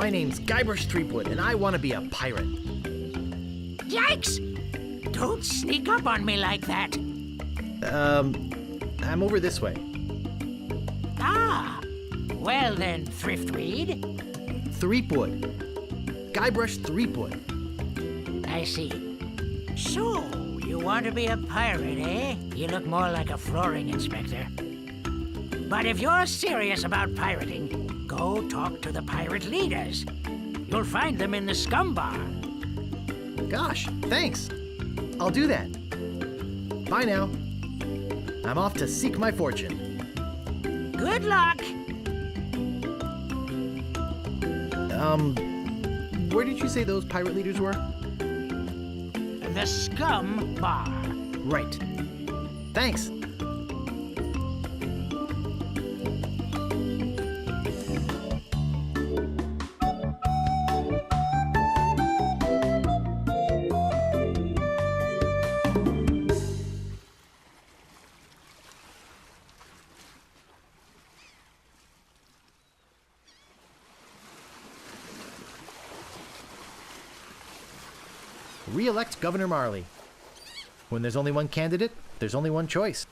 My name's Guybrush Threepwood, and I want to be a pirate. Yikes! Don't sneak up on me like that. I'm over this way. Ah, well then, Thriftweed. Threepwood. Guybrush Threepwood. I see. So, you want to be a pirate, eh? You look more like a flooring inspector. But if you're serious about pirating, go talk to the pirate leaders. You'll find them in the scum bar. Gosh, thanks. I'll do that. Bye now. I'm off to seek my fortune. Good luck. Where did you say those pirate leaders were? The scum bar. Right. Thanks. Re-elect Governor Marley. When there's only one candidate, there's only one choice.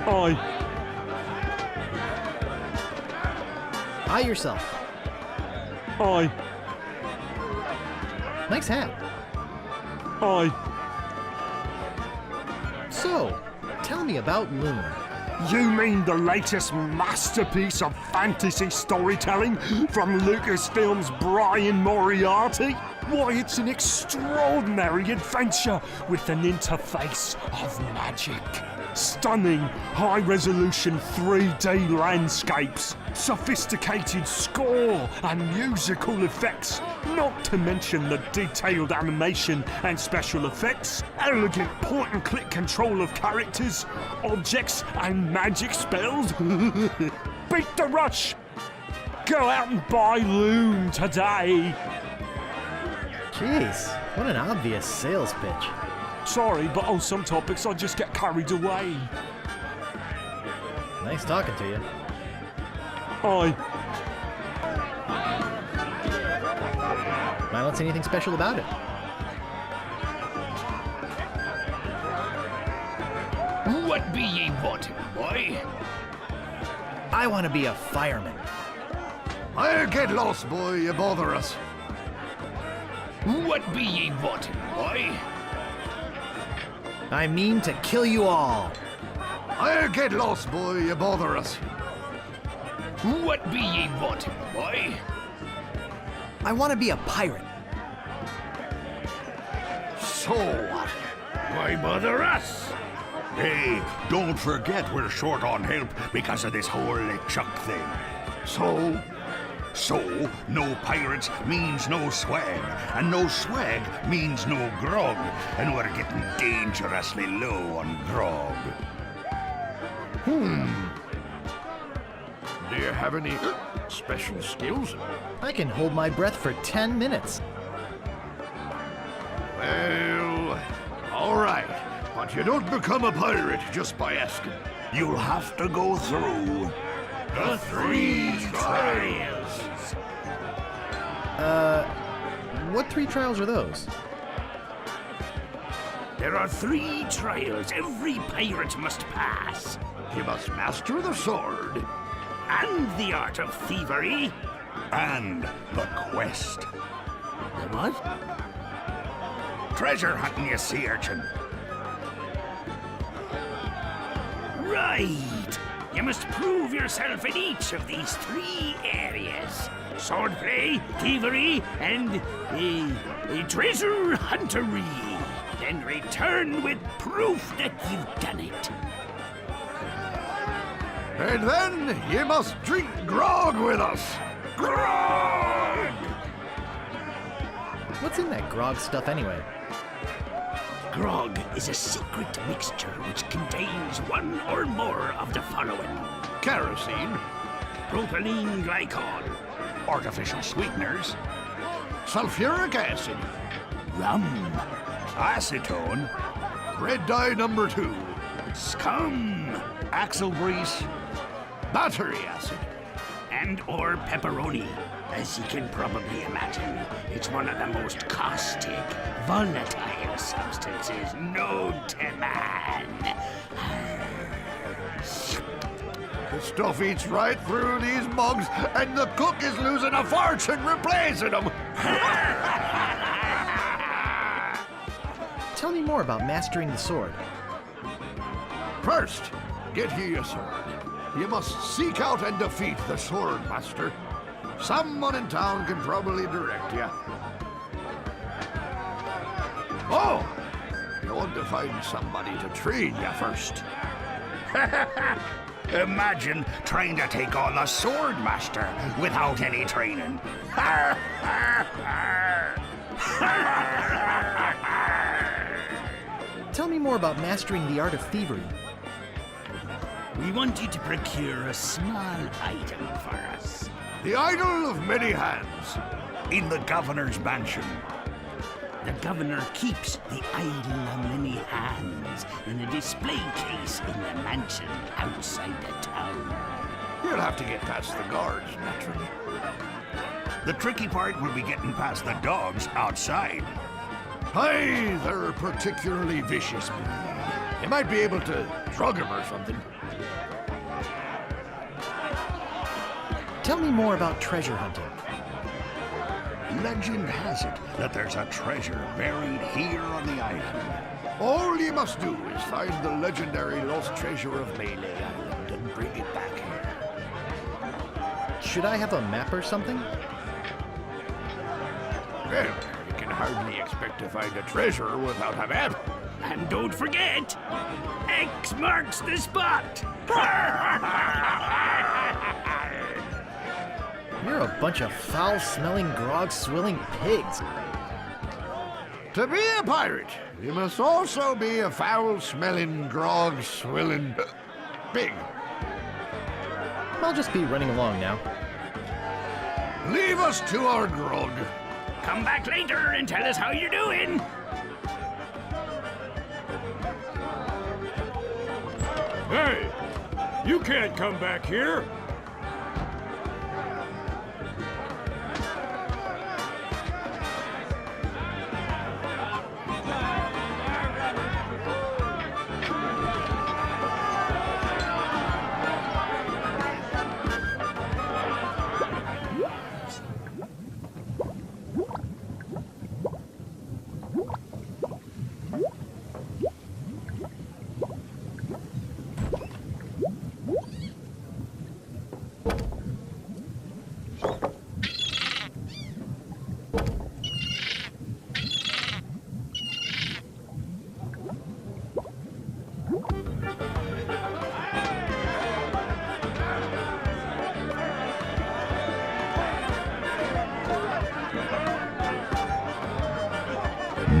Aye. Eye yourself. Aye. Nice hat. Aye. So, tell me about Loon. You mean the latest masterpiece of fantasy storytelling from Lucasfilm's Brian Moriarty? Why, it's an extraordinary adventure with an interface of magic. Stunning, high-resolution 3D landscapes, sophisticated score and musical effects, not to mention the detailed animation and special effects, elegant point-and-click control of characters, objects and magic spells. Beat the rush! Go out and buy Loon today! Jeez, what an obvious sales pitch. Sorry, but on some topics I just get carried away. Nice talking to you. Aye. I don't see anything special about it. What be ye wanting, boy? I want to be a fireman. I'll get lost, boy, you bother us. What be ye wanting, boy? I mean to kill you all. I'll get lost, boy, you bother us. What be ye wanting, boy? I want to be a pirate. So what? Why bother us? Hey, don't forget we're short on help because of this whole LeChuck thing. So, no pirates means no swag, and no swag means no grog, and we're getting dangerously low on grog. Do you have any special skills? I can hold my breath for 10 minutes. Well, all right, but you don't become a pirate just by asking. You'll have to go through the 3 trials. What 3 trials are those? There are 3 trials every pirate must pass. You must master the sword. And the art of thievery. And the quest. The what? Treasure hunting, you sea urchin. Right. You must prove yourself in each of these 3 areas. Swordplay, thievery, and treasure huntery. Then return with proof that you've done it. And then you must drink grog with us. Grog! What's in that grog stuff anyway? Grog is a secret mixture which contains one or more of the following: Kerosene, propylene glycol, artificial sweeteners, Sulfuric acid. rum, acetone, Red dye number 2. scum, axle grease, Battery acid. and or pepperoni. As you can probably imagine, it's one of the most caustic, volatile substances known to man. The stuff eats right through these mugs, and the cook is losing a fortune replacing them. Tell me more about mastering the sword. First, get ye a sword. You must seek out and defeat the sword master. Someone in town can probably direct you. Oh, you want to find somebody to train you first. Imagine trying to take on the sword master without any training. Tell me more about mastering the art of thievery. We want you to procure a small item for us. The idol of many hands. In the governor's mansion. The governor keeps the idol of many hands in a display case in the mansion outside the town. You'll have to get past the guards, naturally. The tricky part will be getting past the dogs outside. Aye, they're a particularly vicious breed. You might be able to drug him or something. Tell me more about treasure hunting. Legend has it that there's a treasure buried here on the island. All you must do is find the legendary lost treasure of Melee Island and bring it back here. Should I have a map or something? Well, you can hardly expect to find a treasure without a map. And don't forget, X marks the spot. You're a bunch of foul-smelling, grog-swilling pigs. To be a pirate, you must also be a foul-smelling, grog-swilling pig. I'll just be running along now. Leave us to our grog. Come back later and tell us how you're doing. Hey, you can't come back here.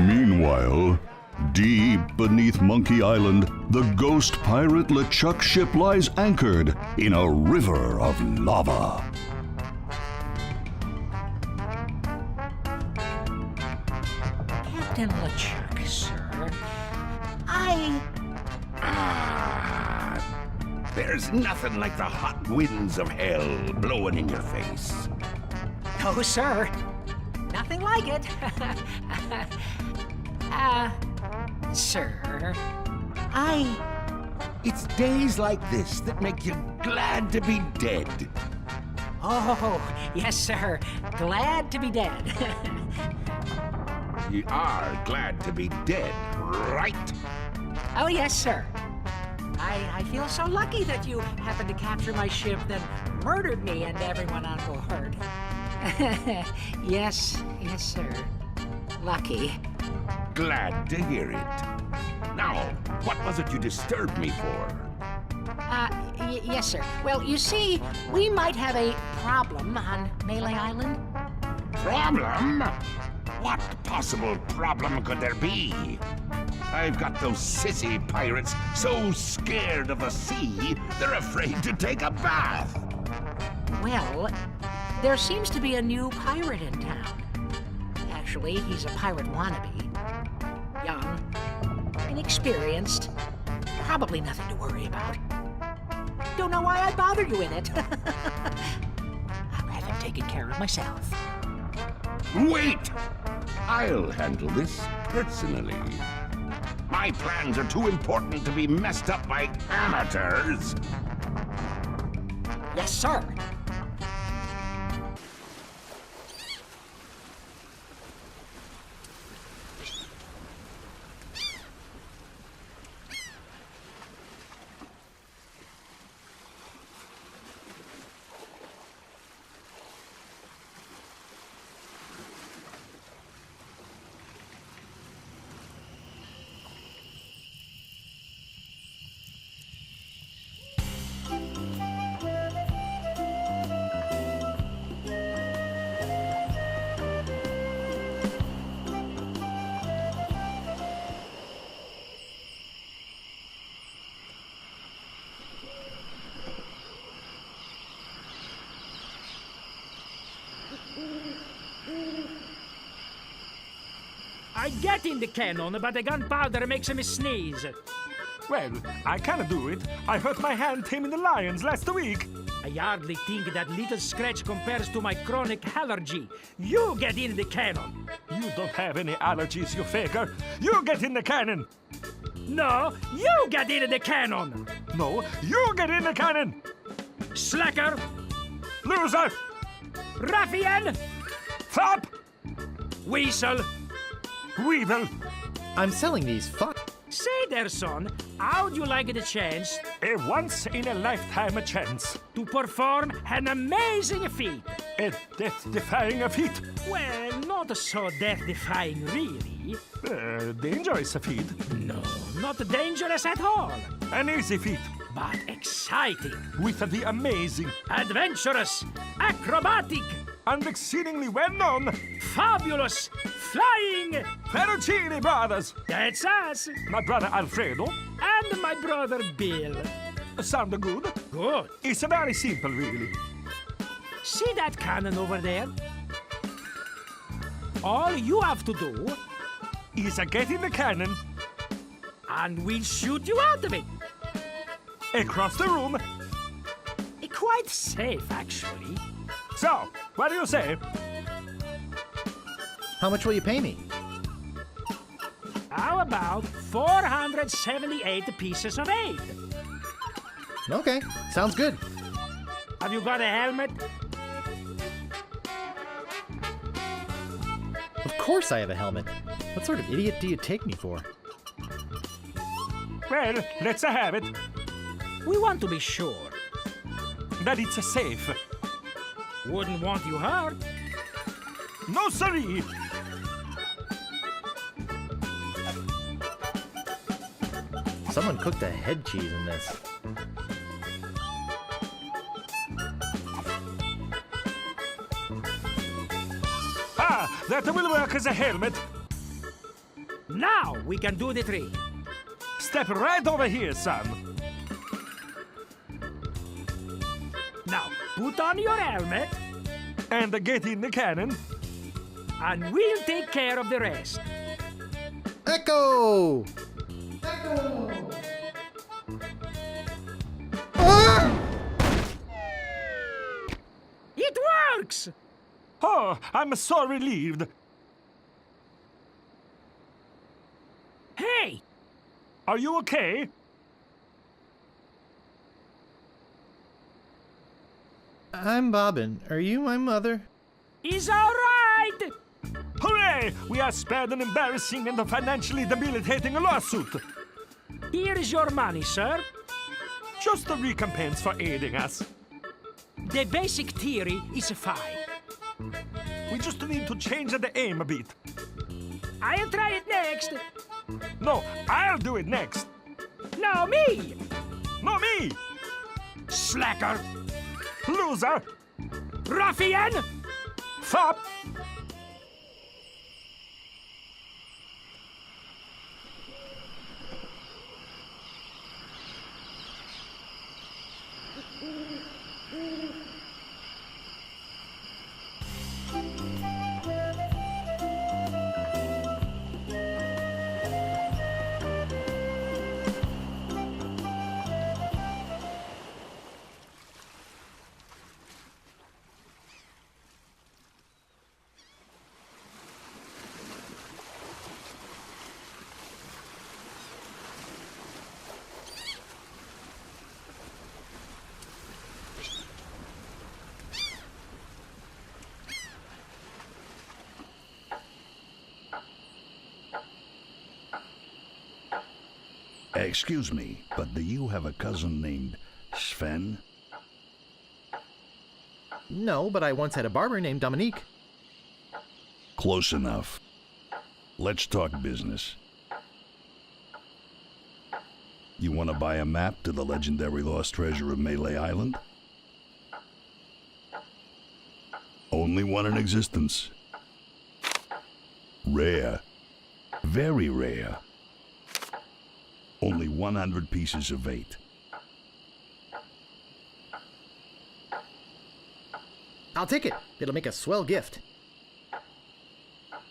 Meanwhile, deep beneath Monkey Island, the ghost pirate LeChuck ship lies anchored in a river of lava. Captain LeChuck, sir. There's nothing like the hot winds of hell blowing in your face. No, sir. Nothing like it. Sir, It's days like this that make you glad to be dead. Oh, yes, sir. Glad to be dead. You are glad to be dead, right? Oh, yes, sir. I feel so lucky that you happened to capture my ship, then murdered me and everyone on board. Yes, sir. Lucky. Glad to hear it. Now, what was it you disturbed me for? Yes, sir. Well, you see, we might have a problem on Melee Island. Problem? What possible problem could there be? I've got those sissy pirates so scared of the sea, they're afraid to take a bath. Well, there seems to be a new pirate in town. Actually, he's a pirate wannabe. Young, inexperienced, probably nothing to worry about. Don't know why I bothered you with it. I'll have him taken care of myself. Wait! I'll handle this personally. My plans are too important to be messed up by amateurs. Yes, sir. I get in the cannon, but the gunpowder makes me sneeze. Well, I can't do it. I hurt my hand taming the lions last week. I hardly think that little scratch compares to my chronic allergy. You get in the cannon. You don't have any allergies, you faker. You get in the cannon. No, you get in the cannon. No, you get in the cannon. Slacker, Loser. ruffian, Fop. weasel. Weevil. I'm selling these Say there, son, how'd you like the chance A once-in-a-lifetime chance. to perform an amazing feat? A death-defying feat. Well, not so death-defying, really. Dangerous feat. No, not dangerous at all, An easy feat. but exciting, With the amazing adventurous, acrobatic, and exceedingly well-known fabulous, flying. Ferrucini brothers. That's us, My brother Alfredo. and my brother Bill. Sound good? Good. It's very simple, really. See that cannon over there? All you have to do, Is get in the cannon, and we'll shoot you out of it. across the room. Quite safe, actually. So, what do you say? How much will you pay me? How about 478 pieces of 8? Okay, sounds good. Have you got a helmet? Of course I have a helmet. What sort of idiot do you take me for? Well, let's have it. We want to be sure. That it's safe. Wouldn't want you hurt. No, siree. Someone cooked a head cheese in this. Ah, that will work as a helmet. Now we can do the trick. Step right over here, son. Now put on your helmet, And get in the cannon. and we'll take care of the rest. Echo! It works! Oh, I'm so relieved. Hey, Are you okay? I'm Bobbin. Are you my mother? he's all right. Hooray! We are spared an embarrassing and financially debilitating lawsuit. Here is your money, sir. Just a recompense for aiding us. The basic theory is fine. We just need to change the aim a bit. I'll try it next. No, I'll do it next. No, me! No, me! Slacker! Loser! Ruffian! Fop! Excuse me, but do you have a cousin named Sven? No, but I once had a barber named Dominique. Close enough. Let's talk business. You want to buy a map to the legendary lost treasure of Melee Island? Only one in existence. Rare. Very rare. Only 100 pieces of 8. I'll take it. It'll make a swell gift.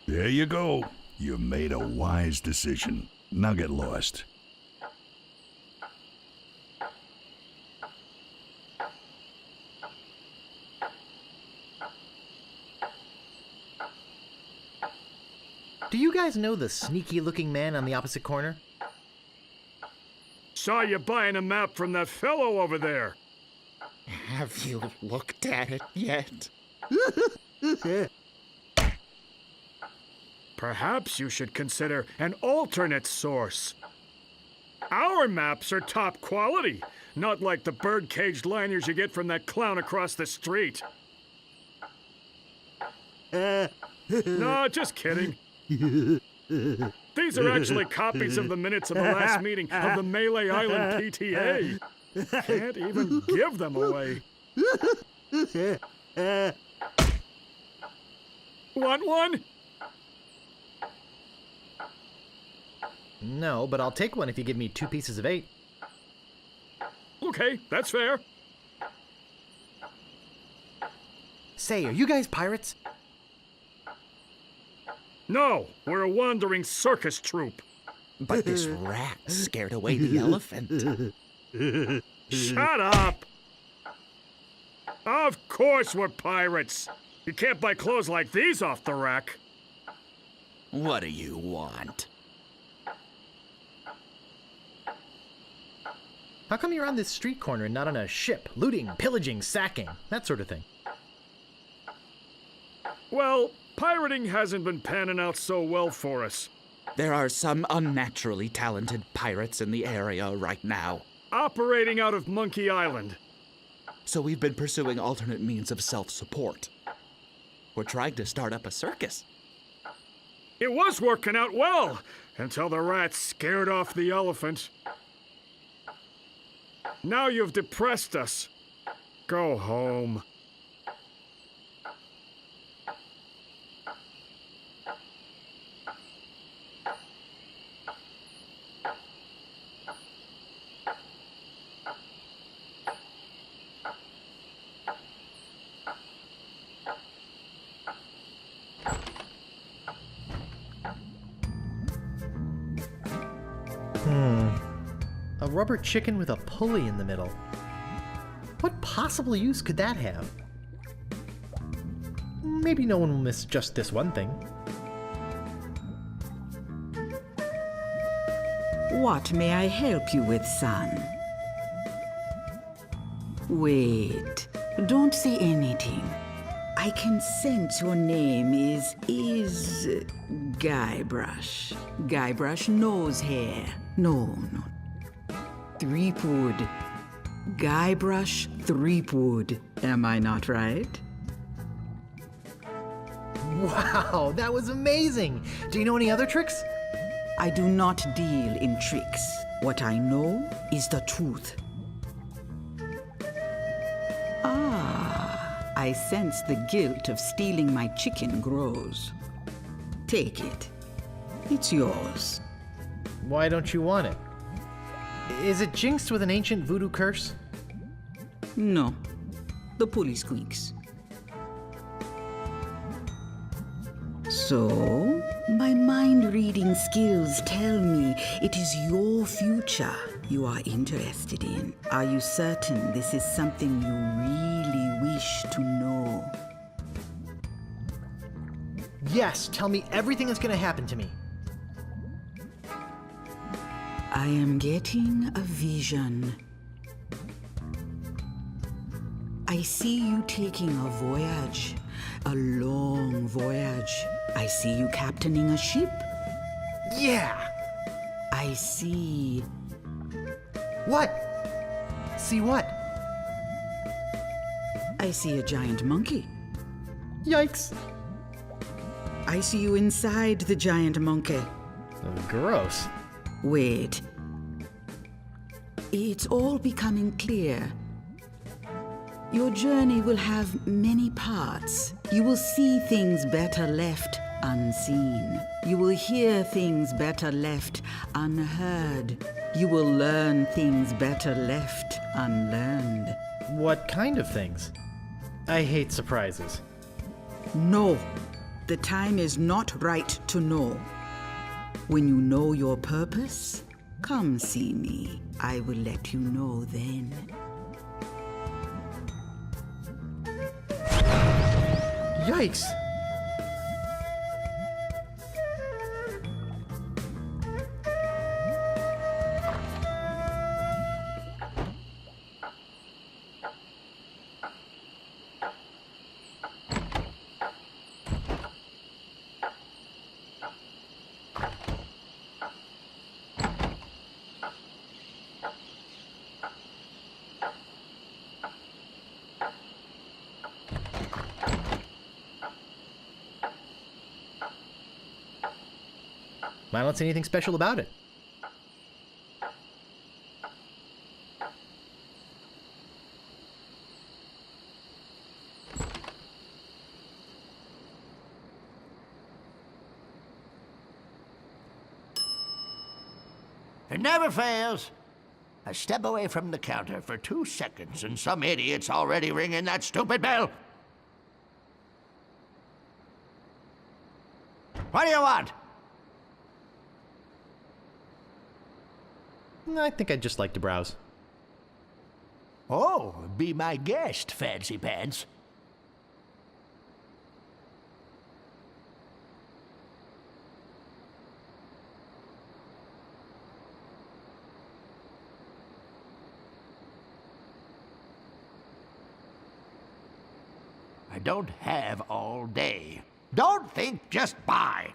There you go. You made a wise decision. Now get lost. Do you guys know the sneaky-looking man on the opposite corner? Saw you buying a map from that fellow over there. Have you looked at it yet? Perhaps you should consider an alternate source. Our maps are top quality, not like the bird-caged liners you get from that clown across the street. No, just kidding. These are actually copies of the minutes of the last meeting of the Melee Island PTA. Can't even give them away. Want one? No, but I'll take one if you give me 2 pieces of 8. Okay, that's fair. Say, are you guys pirates? No, we're a wandering circus troupe. But this rat scared away the elephant. Shut up! Of course we're pirates. You can't buy clothes like these off the rack. What do you want? How come you're on this street corner and not on a ship, looting, pillaging, sacking, that sort of thing? Well, pirating hasn't been panning out so well for us. There are some unnaturally talented pirates in the area right now. Operating out of Monkey Island. So we've been pursuing alternate means of self-support. We're trying to start up a circus. It was working out well, until the rat scared off the elephant. Now you've depressed us. Go home. A rubber chicken with a pulley in the middle. What possible use could that have? Maybe no one will miss just this one thing. What may I help you with, son? Wait, don't say anything. I can sense your name is Guybrush. Guybrush nose hair. No. Threepwood. Guybrush Threepwood. Am I not right? Wow, that was amazing! Do you know any other tricks? I do not deal in tricks. What I know is the truth. Ah, I sense the guilt of stealing my chicken grows. Take it. It's yours. Why don't you want it? Is it jinxed with an ancient voodoo curse? No. The pulley squeaks. So, my mind-reading skills tell me it is your future you are interested in. Are you certain this is something you really wish to know? Yes, tell me everything that's gonna happen to me. I am getting a vision. I see you taking a voyage, a long voyage. I see you captaining a ship. Yeah! I see What? See what? I see a giant monkey. Yikes. I see you inside the giant monkey. Gross. Wait. It's all becoming clear. Your journey will have many parts. You will see things better left unseen. You will hear things better left unheard. You will learn things better left unlearned. What kind of things? I hate surprises. No, the time is not right to know. When you know your purpose, come see me. I will let you know then. Yikes! I don't see anything special about it. It never fails. I step away from the counter for 2 seconds and some idiot's already ringing that stupid bell. What do you want? I think I'd just like to browse. Oh, be my guest, fancy pants. I don't have all day. Don't think, just buy.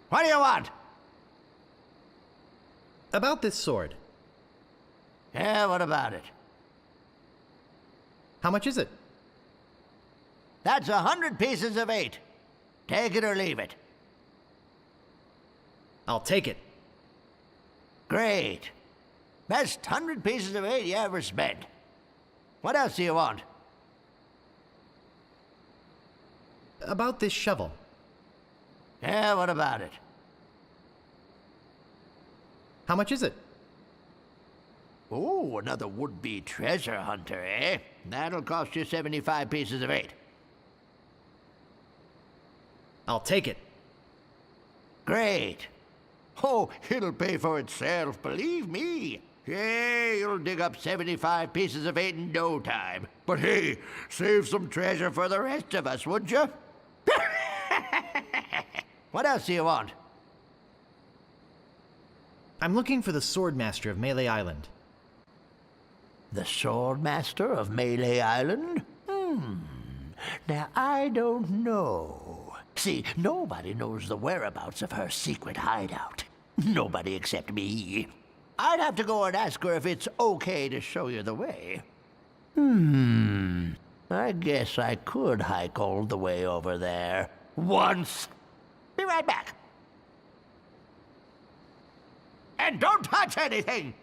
What do you want? About this sword. Yeah, what about it? How much is it? That's 100 pieces of 8. Take it or leave it. I'll take it. Great. Best 100 pieces of 8 you ever spent. What else do you want? About this shovel. Yeah, what about it? How much is it? Oh, another would-be treasure hunter, eh? That'll cost you 75 pieces of 8. I'll take it. Great. Oh, it'll pay for itself, believe me. Yeah, you'll dig up 75 pieces of 8 in no time. But hey, save some treasure for the rest of us, would you? What else do you want? I'm looking for the Swordmaster of Melee Island. The Swordmaster of Melee Island? Now, I don't know. See, nobody knows the whereabouts of her secret hideout. Nobody except me. I'd have to go and ask her if it's okay to show you the way. I guess I could hike all the way over there. Once. Be right back. And don't touch anything!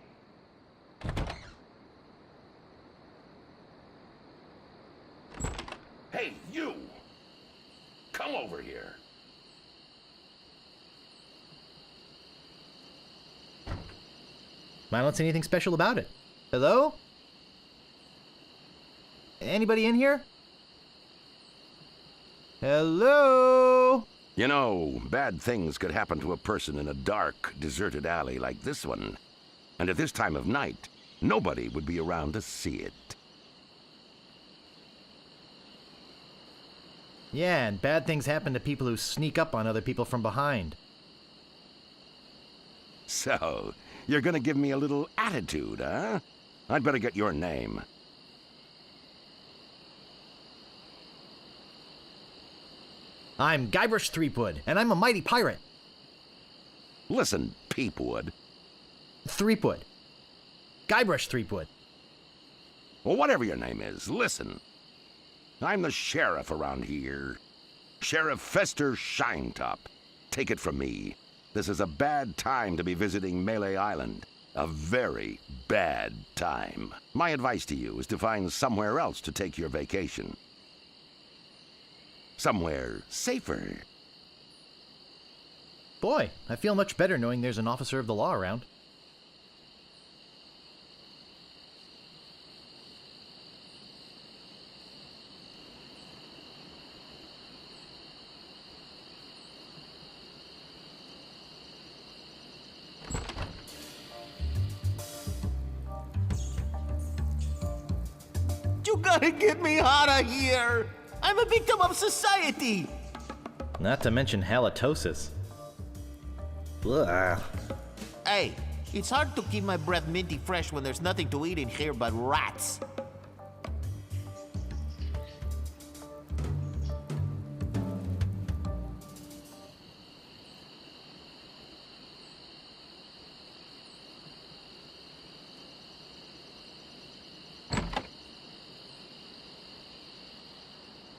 Hey, you! Come over here. I don't see anything special about it. Hello? Anybody in here? Hello? You know, bad things could happen to a person in a dark, deserted alley like this one. And at this time of night, nobody would be around to see it. Yeah, and bad things happen to people who sneak up on other people from behind. So, you're gonna give me a little attitude, huh? I'd better get your name. I'm Guybrush Threepwood, and I'm a mighty pirate. Listen, Peepwood. Threepwood. Guybrush Threepwood. Well, whatever your name is, listen. I'm the sheriff around here. Sheriff Fester Shinetop. Take it from me. This is a bad time to be visiting Melee Island. A very bad time. My advice to you is to find somewhere else to take your vacation. Somewhere safer. Boy, I feel much better knowing there's an officer of the law around. You gotta get me out of here! I'm a victim of society! Not to mention halitosis. Ugh. Hey, it's hard to keep my breath minty fresh when there's nothing to eat in here but rats.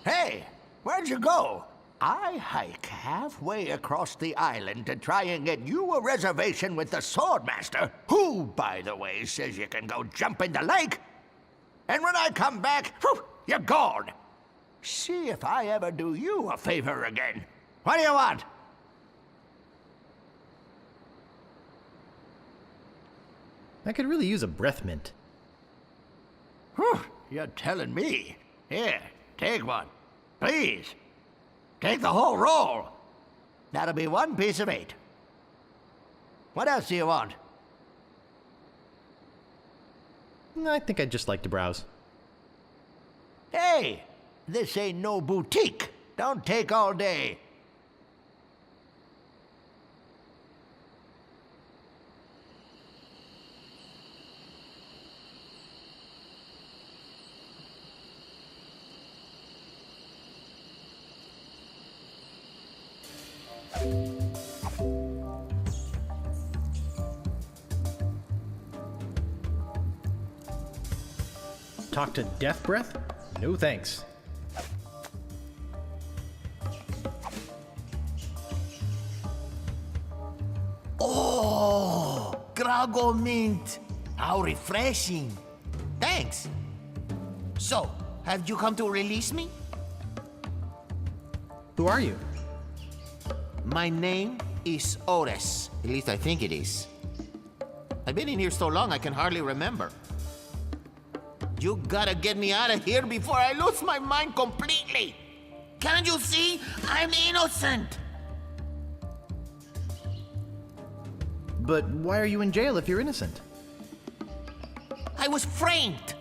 Hey, where'd you go? I hike halfway across the island to try and get you a reservation with the Swordmaster, who, by the way, says you can go jump in the lake. And when I come back, whew, you're gone. See if I ever do you a favor again. What do you want? I could really use a breath mint. Whew, you're telling me. Here, take one. Please. Take the whole roll. That'll be 1 piece of 8. What else do you want? I think I'd just like to browse. Hey, this ain't no boutique. Don't take all day. Talk to Death Breath? No thanks. Oh, Grago Mint. How refreshing. Thanks. So, have you come to release me? Who are you? My name is Ores. At least I think it is. I've been in here so long I can hardly remember. You gotta get me out of here before I lose my mind completely. Can't you see? I'm innocent. But why are you in jail if you're innocent? I was framed.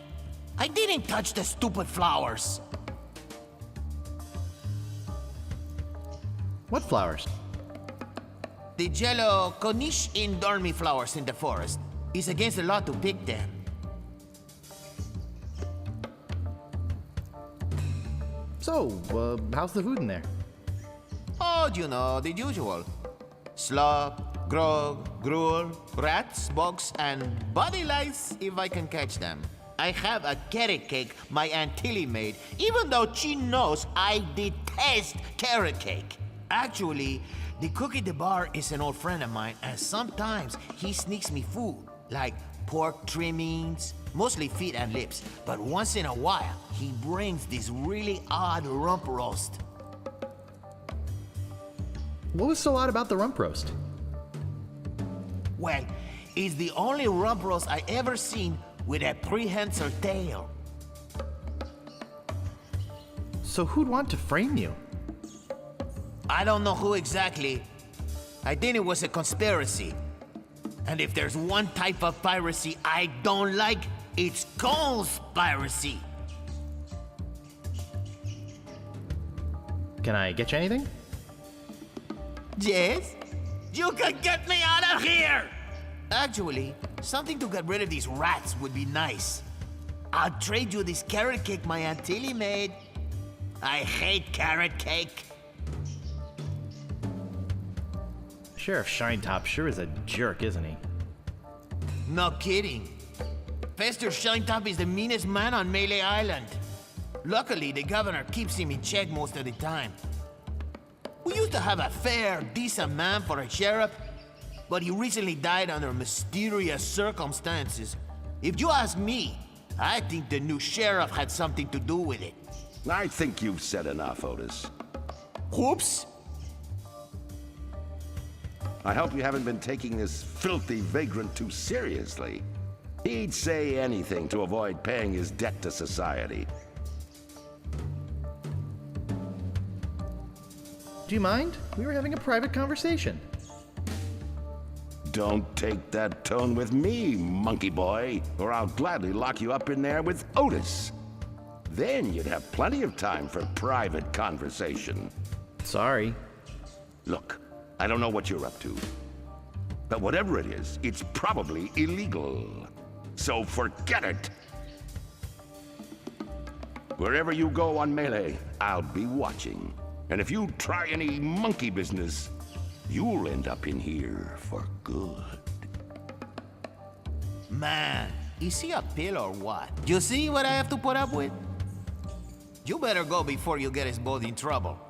I didn't touch the stupid flowers. What flowers? The yellow Konish Indormi flowers in the forest. It's against the law to pick them. So, how's the food in there? Oh, you know, the usual. Slop, grog, gruel, rats, bugs, and body lice if I can catch them. I have a carrot cake my Aunt Tilly made, even though she knows I detest carrot cake. Actually, the cook at the bar is an old friend of mine, and sometimes he sneaks me food, like pork trimmings, mostly feet and lips, but once in a while, he brings this really odd rump roast. What was so odd about the rump roast? Well, it's the only rump roast I ever seen with a prehensile tail. So who'd want to frame you? I don't know who exactly. I think it was a conspiracy. And if there's one type of piracy I don't like, it's conspiracy. Can I get you anything? Yes? You can get me out of here! Actually, something to get rid of these rats would be nice. I'll trade you this carrot cake my Aunt Tilly made. I hate carrot cake. Sheriff Shinetop sure is a jerk, isn't he? No kidding. Fester Shinetop is the meanest man on Melee Island. Luckily, the governor keeps him in check most of the time. We used to have a fair, decent man for a sheriff, but he recently died under mysterious circumstances. If you ask me, I think the new sheriff had something to do with it. I think you've said enough, Otis. Whoops! I hope you haven't been taking this filthy vagrant too seriously. He'd say anything to avoid paying his debt to society. Do you mind? We were having a private conversation. Don't take that tone with me, monkey boy, or I'll gladly lock you up in there with Otis. Then you'd have plenty of time for private conversation. Sorry. Look, I don't know what you're up to, but whatever it is, it's probably illegal. So forget it. Wherever you go on Melee, I'll be watching. And if you try any monkey business, you'll end up in here for good. Man, is he a pill or what? You see what I have to put up with? You better go before you get us both in trouble.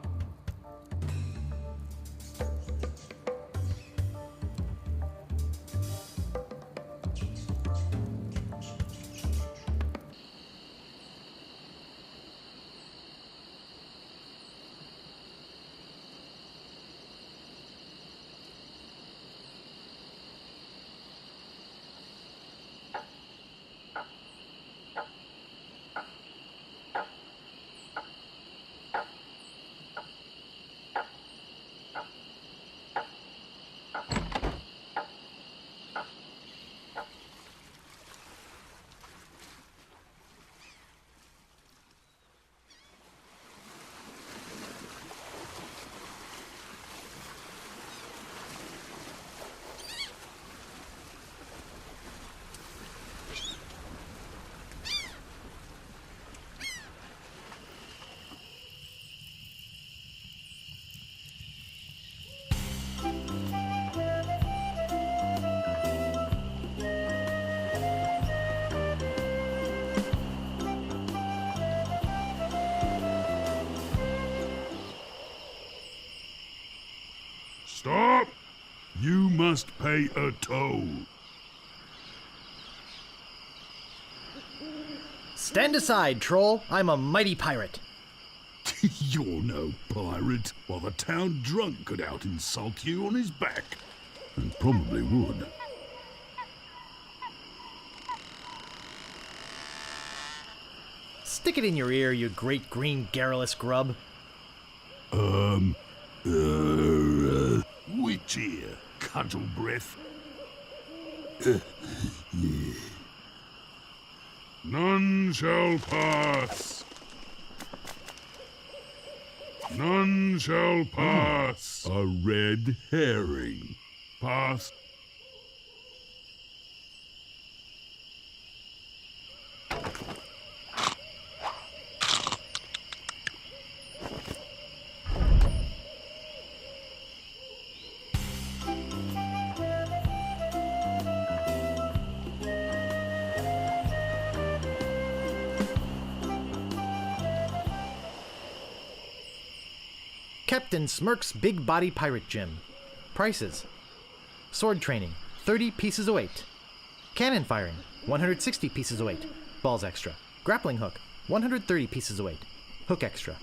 Stop! You must pay a toll. Stand aside, troll. I'm a mighty pirate. You're no pirate. While the town drunk could out-insult you on his back. And probably would. Stick it in your ear, you great green garrulous grub. Which ear? Cudgel breath? None shall pass. None shall pass. A red herring. Pass. Captain Smirk's Big Body Pirate Gym. Prices: sword training, 30 pieces of weight. Cannon firing, 160 pieces of weight. Balls extra. Grappling hook, 130 pieces of weight. Hook extra.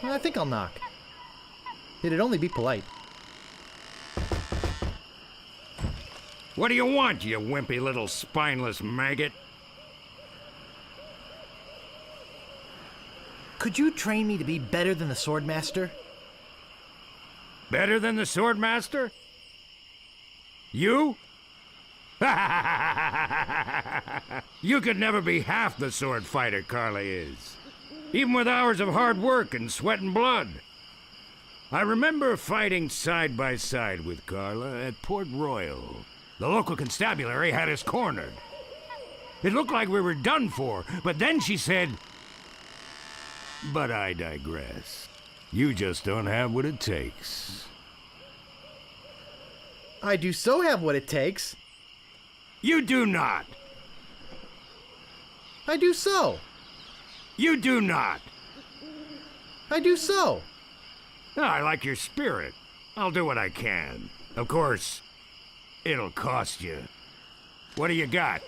I think I'll knock. It'd only be polite. What do you want, you wimpy little spineless maggot? Could you train me to be better than the Swordmaster? Better than the Swordmaster? You? You could never be half the sword fighter Carla is. Even with hours of hard work and sweat and blood. I remember fighting side by side with Carla at Port Royal. The local constabulary had us cornered. It looked like we were done for, but then she said, But I digress. You just don't have what it takes. I do so have what it takes. You do not. I do so. You do not. I do so. I like your spirit. I'll do what I can. Of course, it'll cost you. What do you got?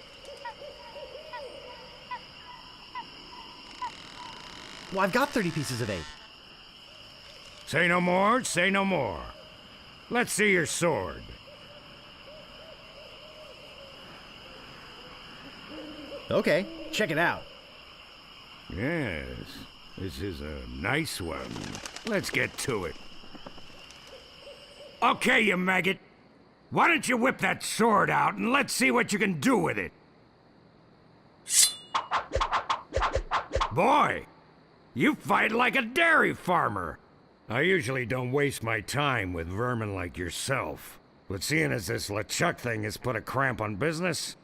Well, I've got 30 pieces of 8. Say no more, say no more. Let's see your sword. Okay, check it out. Yes, this is a nice one. Let's get to it. Okay, you maggot. Why don't you whip that sword out and let's see what you can do with it? Boy, you fight like a dairy farmer. I usually don't waste my time with vermin like yourself. But seeing as this LeChuck thing has put a cramp on business,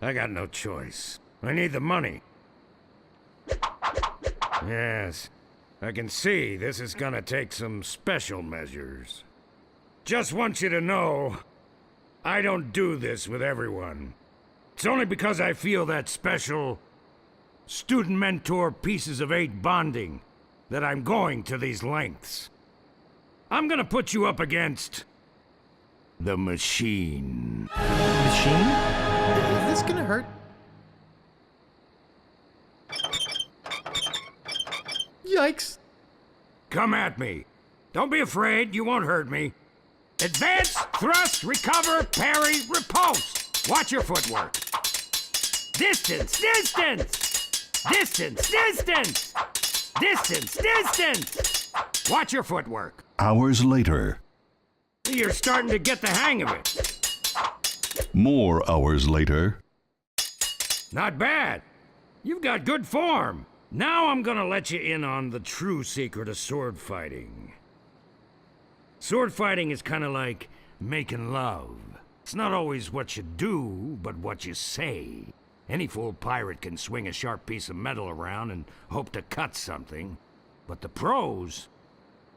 I got no choice. I need the money. Yes, I can see this is gonna take some special measures. Just want you to know, I don't do this with everyone. It's only because I feel that special student-mentor pieces of 8 bonding that I'm going to these lengths. I'm gonna put you up against the machine. Machine? Is this gonna hurt? Yikes. Come at me. Don't be afraid, you won't hurt me. Advance, thrust, recover, parry, riposte. Watch your footwork. Distance, distance! Distance, distance! Distance, distance! Watch your footwork. Hours later. You're starting to get the hang of it. More hours later. Not bad. You've got good form. Now I'm gonna let you in on the true secret of sword fighting. Sword fighting is kind of like making love. It's not always what you do, but what you say. Any fool pirate can swing a sharp piece of metal around and hope to cut something. But the pros,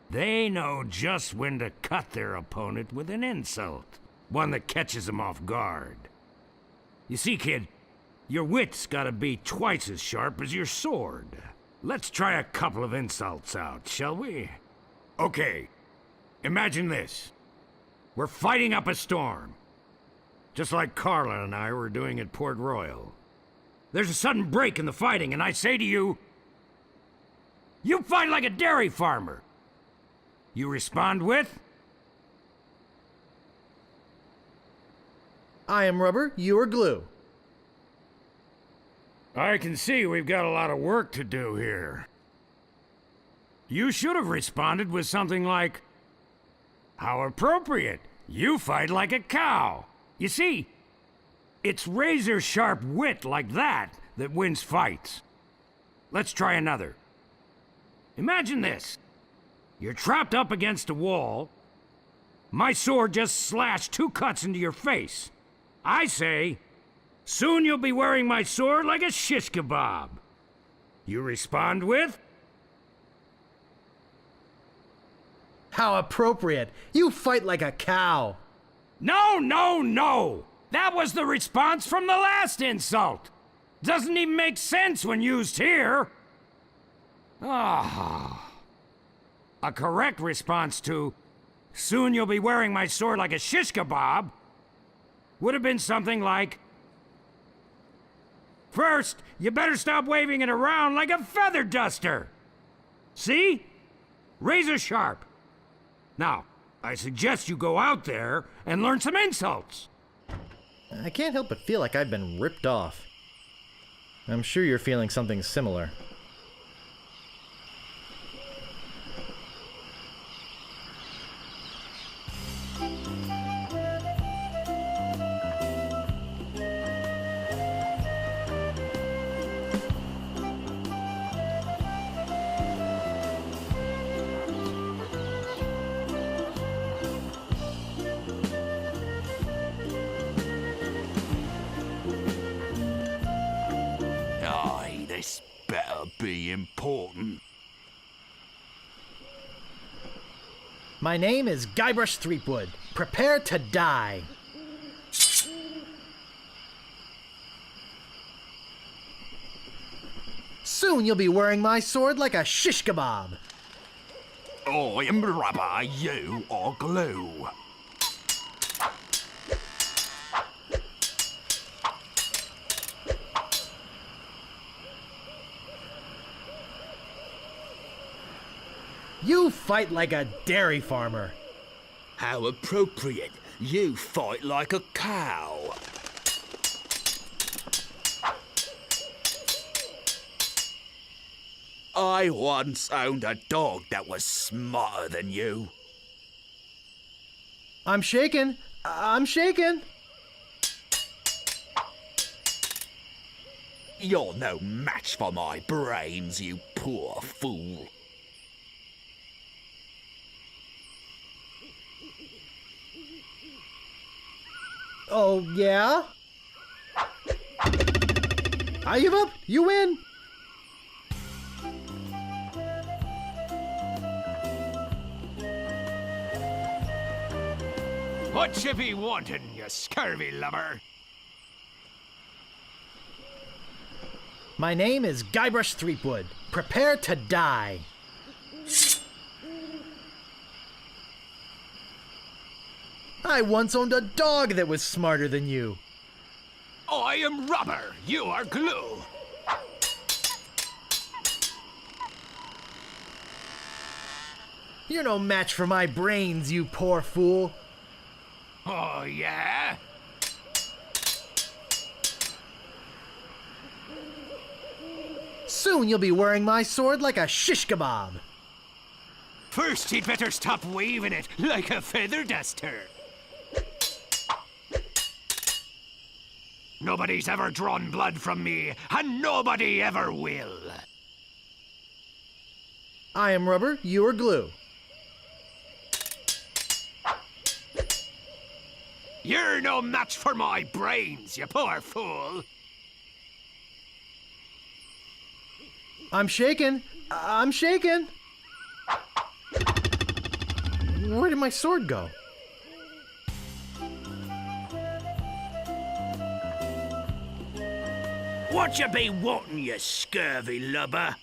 they know just when to cut their opponent with an insult. One that catches them off guard. You see, kid, your wit's gotta be twice as sharp as your sword. Let's try a couple of insults out, shall we? Okay, imagine this. We're fighting up a storm. Just like Carla and I were doing at Port Royal. There's a sudden break in the fighting, and I say to you, you fight like a dairy farmer. You respond with, I am rubber, you are glue. I can see we've got a lot of work to do here. You should have responded with something like, how appropriate. You fight like a cow. You see, it's razor-sharp wit like that that wins fights. Let's try another. Imagine this. You're trapped up against a wall. My sword just slashed 2 cuts into your face. I say, soon you'll be wearing my sword like a shish kebab. You respond with, How appropriate. You fight like a cow. no, no, no! That was the response from the last insult! Doesn't even make sense when used here! Ah. A correct response to, soon you'll be wearing my sword like a shish kebab, would have been something like, first, you better stop waving it around like a feather duster! See? Razor sharp. Now, I suggest you go out there and learn some insults. I can't help but feel like I've been ripped off. I'm sure you're feeling something similar. Aye, this better be important. My name is Guybrush Threepwood. Prepare to die. Soon you'll be wearing my sword like a shish kebab. I am rubber, you are glue. You fight like a dairy farmer. How appropriate. You fight like a cow. I once owned a dog that was smarter than you. I'm shaken. I'm shaken. You're no match for my brains, you poor fool. Oh, yeah? I give up. You win. What you be wanting, you scurvy lubber? My name is Guybrush Threepwood. Prepare to die. I once owned a dog that was smarter than you. I am rubber, you are glue. You're no match for my brains, you poor fool. Oh, yeah? Soon you'll be wearing my sword like a shish kebab. First, you'd better stop waving it like a feather duster. Nobody's ever drawn blood from me, and nobody ever will. I am rubber, you are glue. You're no match for my brains, you poor fool. I'm shaken. I'm shaken. Where did my sword go? What you be wanting, you scurvy lubber?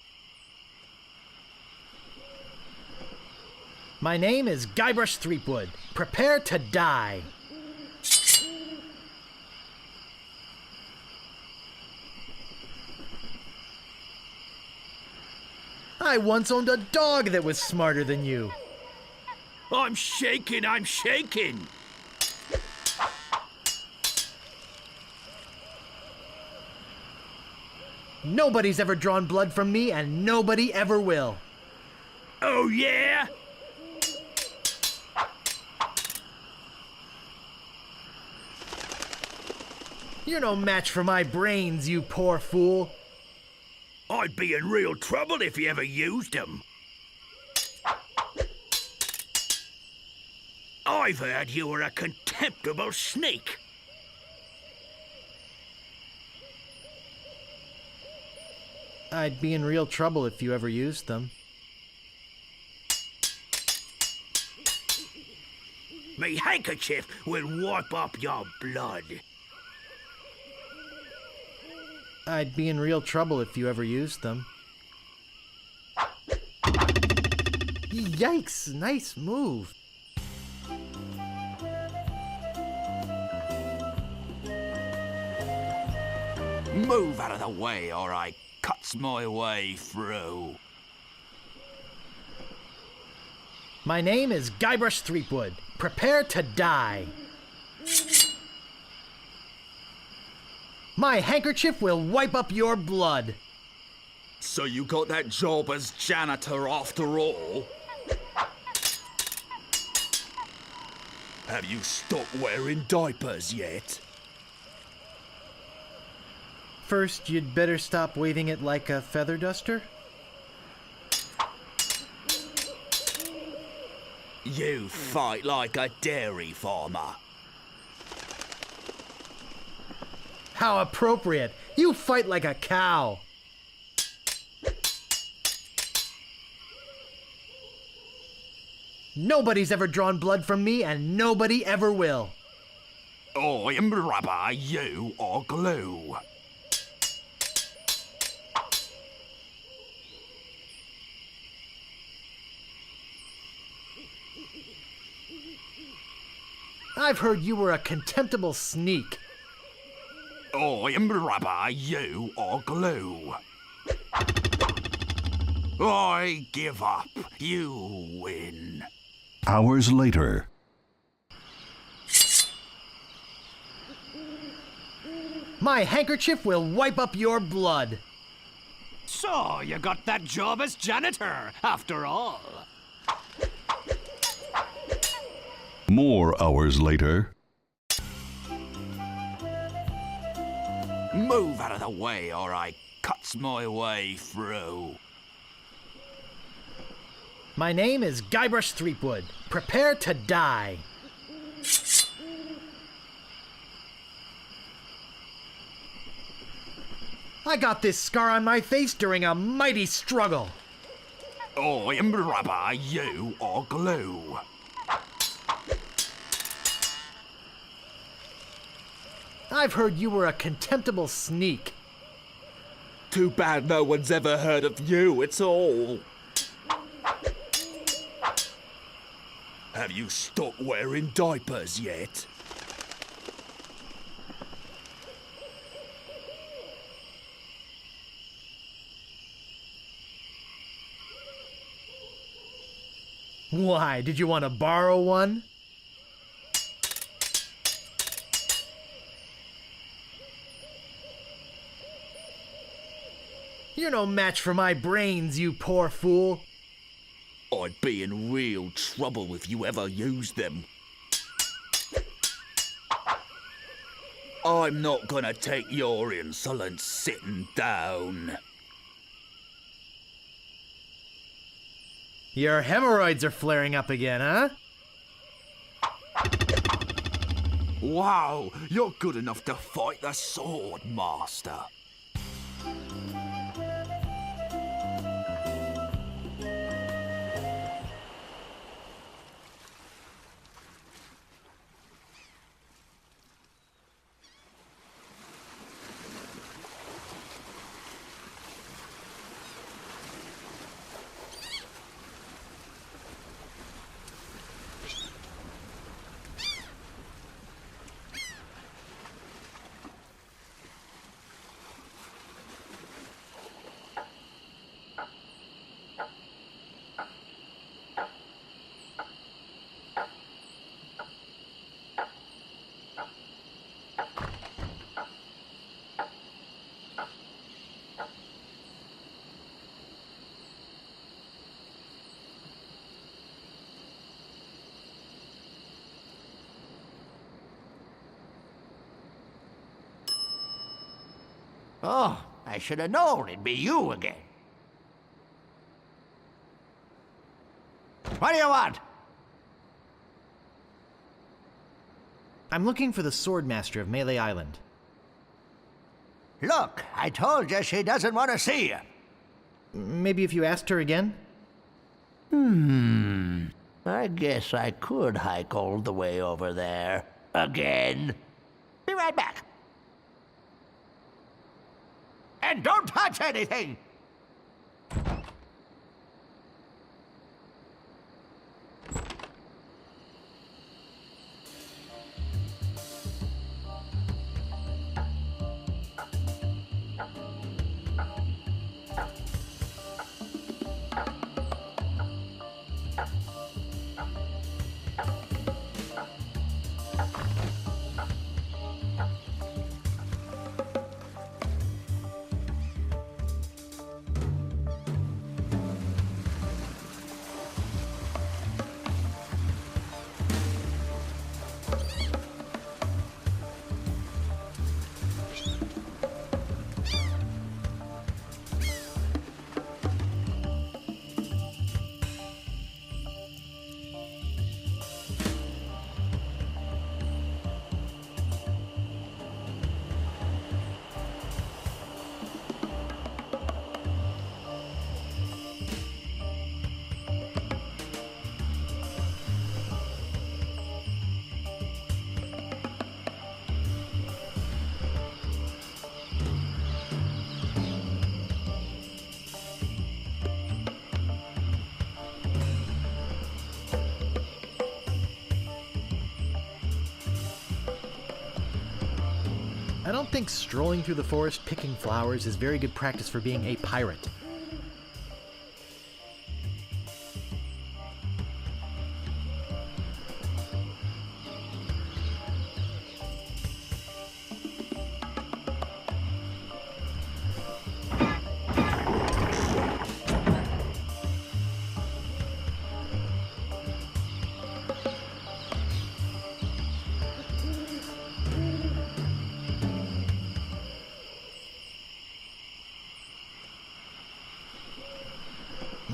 My name is Guybrush Threepwood. Prepare to die. I once owned a dog that was smarter than you. I'm shaking, I'm shaking. Nobody's ever drawn blood from me, and nobody ever will. Oh, yeah? You're no match for my brains, you poor fool. I'd be in real trouble if you ever used them. I've heard you were a contemptible snake. I'd be in real trouble if you ever used them. Me handkerchief will wipe up your blood. I'd be in real trouble if you ever used them. Yikes, nice move. Move out of the way or I cuts my way through. My name is Guybrush Threepwood. Prepare to die. My handkerchief will wipe up your blood. So you got that job as janitor after all? Have you stopped wearing diapers yet? First, you'd better stop waving it like a feather duster. You fight like a dairy farmer. How appropriate! You fight like a cow! Nobody's ever drawn blood from me, and nobody ever will. I am rubber, you are glue. I've heard you were a contemptible sneak. I am rubber, you are glue. I give up. You win. Hours later. My handkerchief will wipe up your blood. So, you got that job as janitor, after all. More hours later. Move out of the way, or I cuts my way through. My name is Guybrush Threepwood. Prepare to die. I got this scar on my face during a mighty struggle. I am rubber, you are glue. I've heard you were a contemptible sneak. Too bad no one's ever heard of you, it's all. Have you stopped wearing diapers yet? Why, did you want to borrow one? You're no match for my brains, you poor fool. I'd be in real trouble if you ever used them. I'm not gonna take your insolence sitting down. Your hemorrhoids are flaring up again, huh? Wow, you're good enough to fight the sword, master. Oh, I should have known it'd be you again. What do you want? I'm looking for the Swordmaster of Melee Island. Look, I told you she doesn't want to see you. Maybe if you asked her again? I guess I could hike all the way over there. Again. Be right back. And don't touch anything! I don't think strolling through the forest picking flowers is very good practice for being a pirate.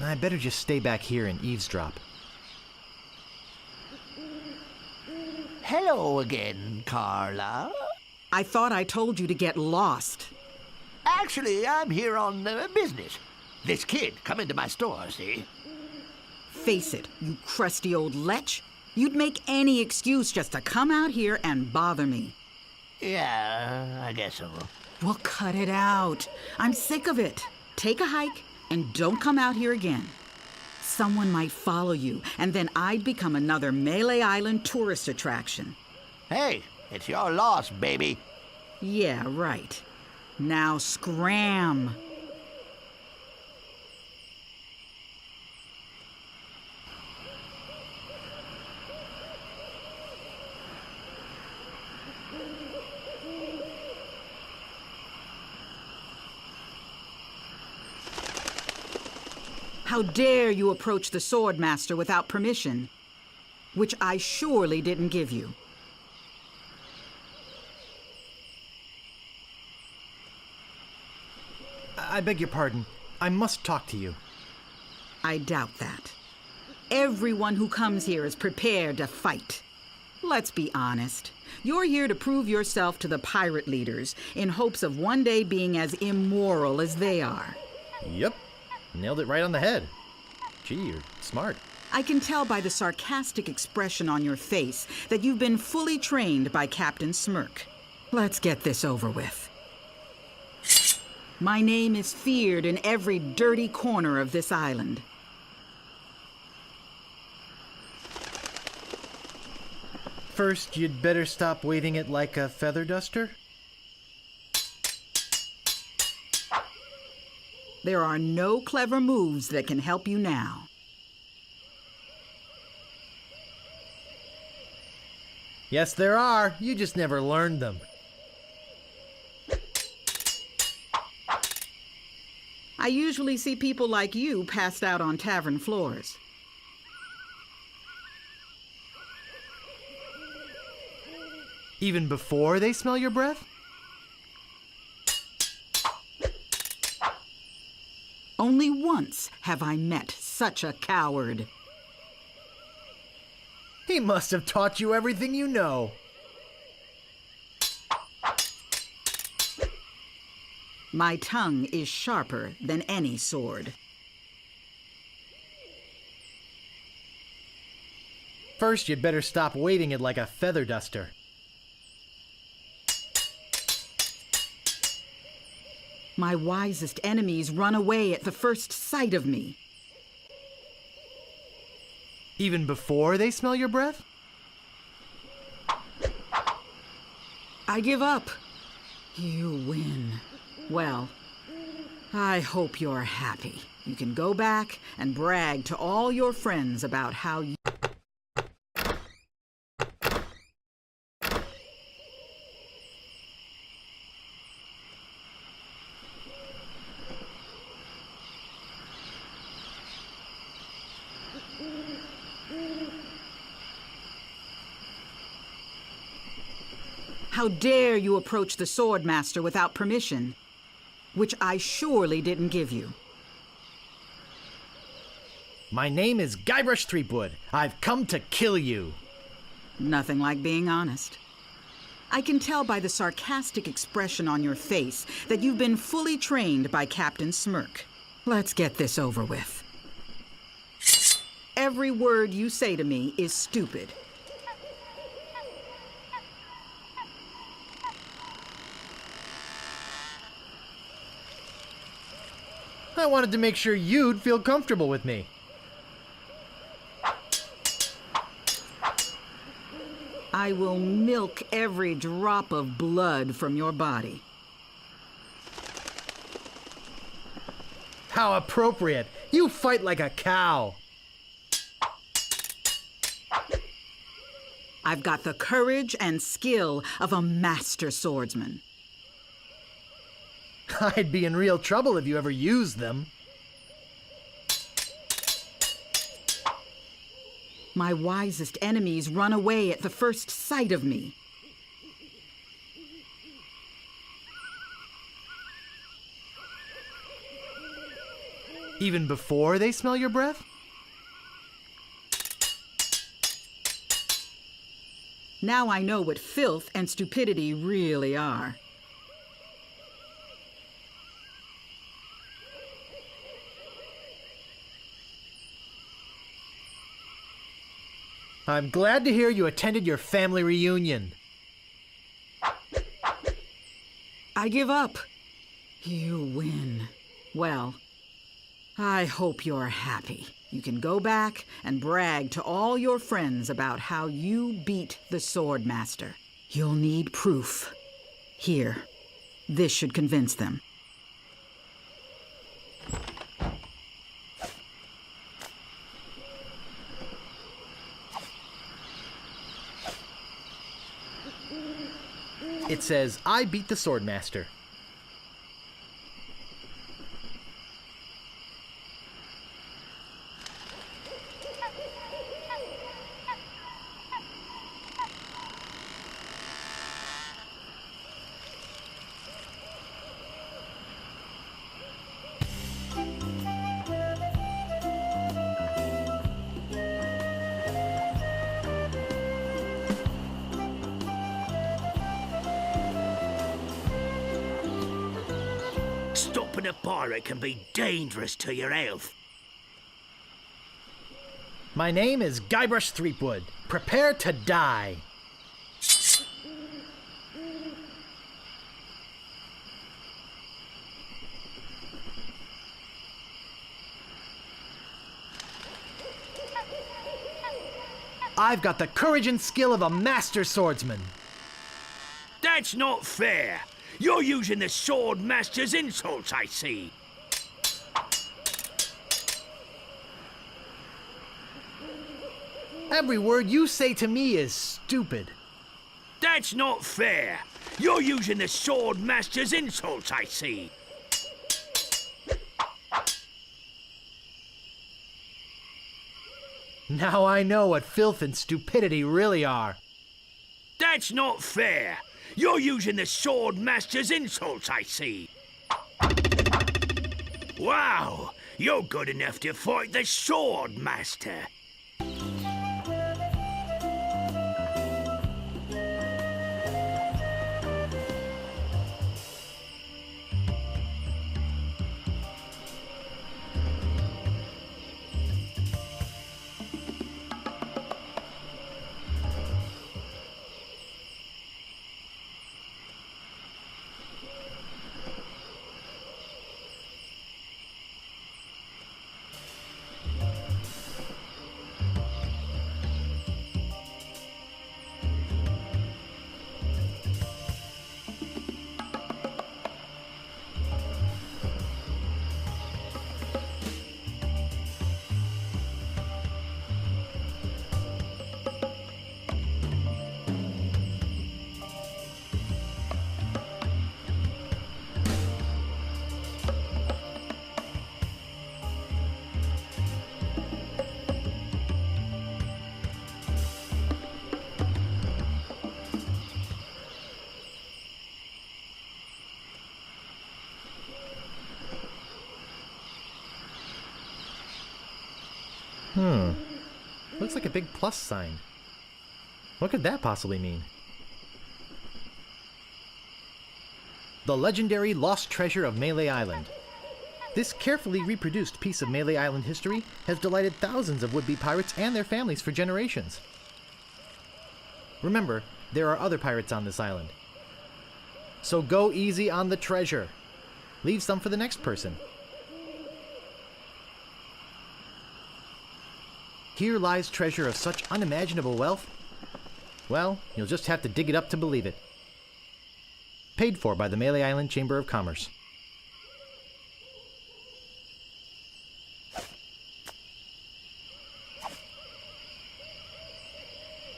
I better just stay back here and eavesdrop. Hello again, Carla. I thought I told you to get lost. Actually, I'm here on business. This kid come into my store, see? Face it, you crusty old lech. You'd make any excuse just to come out here and bother me. Yeah, I guess so. Well, cut it out. I'm sick of it. Take a hike and don't come out here again. Someone might follow you, and then I'd become another Melee Island tourist attraction. Hey, it's your loss, baby. Yeah, right. Now scram. How dare you approach the Swordmaster without permission, which I surely didn't give you. I beg your pardon. I must talk to you. I doubt that. Everyone who comes here is prepared to fight. Let's be honest. You're here to prove yourself to the pirate leaders in hopes of one day being as immoral as they are. Yep. Nailed it right on the head. Gee, you're smart. I can tell by the sarcastic expression on your face that you've been fully trained by Captain Smirk. Let's get this over with. My name is feared in every dirty corner of this island. First, you'd better stop waving it like a feather duster. There are no clever moves that can help you now. Yes, there are. You just never learned them. I usually see people like you passed out on tavern floors. Even before they smell your breath? Only once have I met such a coward. He must have taught you everything you know. My tongue is sharper than any sword. First, you'd better stop waving it like a feather duster. My wisest enemies run away at the first sight of me. Even before they smell your breath? I give up. You win. Well, I hope you're happy. You can go back and brag to all your friends about how you... How dare you approach the Swordmaster without permission, which I surely didn't give you. My name is Guybrush Threepwood. I've come to kill you. Nothing like being honest. I can tell by the sarcastic expression on your face that you've been fully trained by Captain Smirk. Let's get this over with. Every word you say to me is stupid. I wanted to make sure you'd feel comfortable with me. I will milk every drop of blood from your body. How appropriate! You fight like a cow! I've got the courage and skill of a master swordsman. I'd be in real trouble if you ever used them. My wisest enemies run away at the first sight of me. Even before they smell your breath? Now I know what filth and stupidity really are. I'm glad to hear you attended your family reunion. I give up. You win. Well, I hope you're happy. You can go back and brag to all your friends about how you beat the Swordmaster. You'll need proof. Here, this should convince them. It says, I beat the Swordmaster. Stopping a pirate can be dangerous to your health. My name is Guybrush Threepwood. Prepare to die. I've got the courage and skill of a master swordsman. That's not fair. You're using the Swordmaster's insults, I see. Every word you say to me is stupid. That's not fair. You're using the Swordmaster's insults, I see. Now I know what filth and stupidity really are. That's not fair. You're using the Swordmaster's insults, I see. Wow, you're good enough to fight the Swordmaster. Looks like a big plus sign. What could that possibly mean? The legendary lost treasure of Melee Island. This carefully reproduced piece of Melee Island history has delighted thousands of would-be pirates and their families for generations. Remember, there are other pirates on this island. So go easy on the treasure. Leave some for the next person. Here lies treasure of such unimaginable wealth. Well, you'll just have to dig it up to believe it. Paid for by the Melee Island Chamber of Commerce.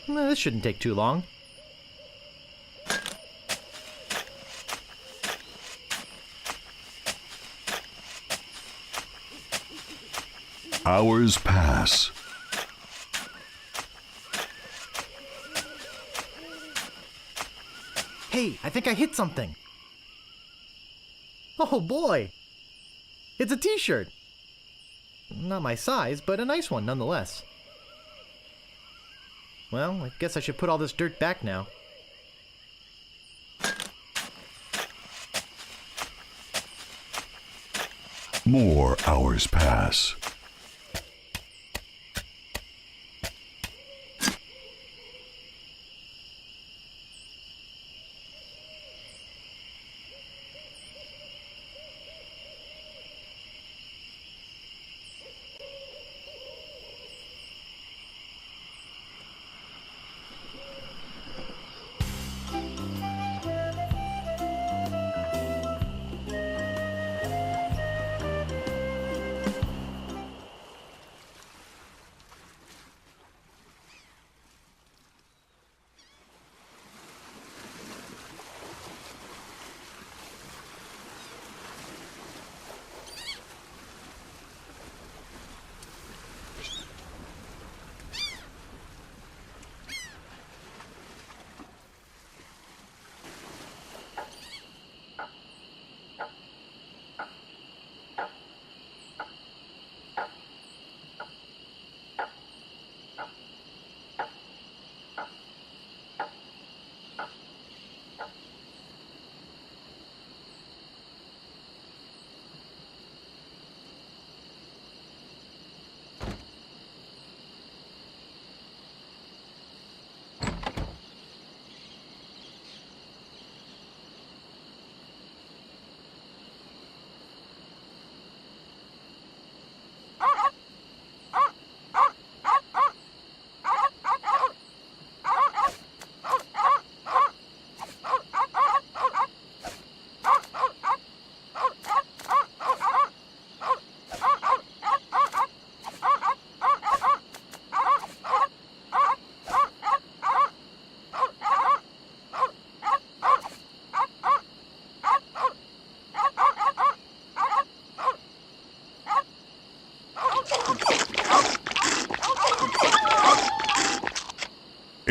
This shouldn't take too long. Hours pass. Hey, I think I hit something. Oh boy! It's a t-shirt. Not my size, but a nice one nonetheless. Well, I guess I should put all this dirt back now. More hours pass.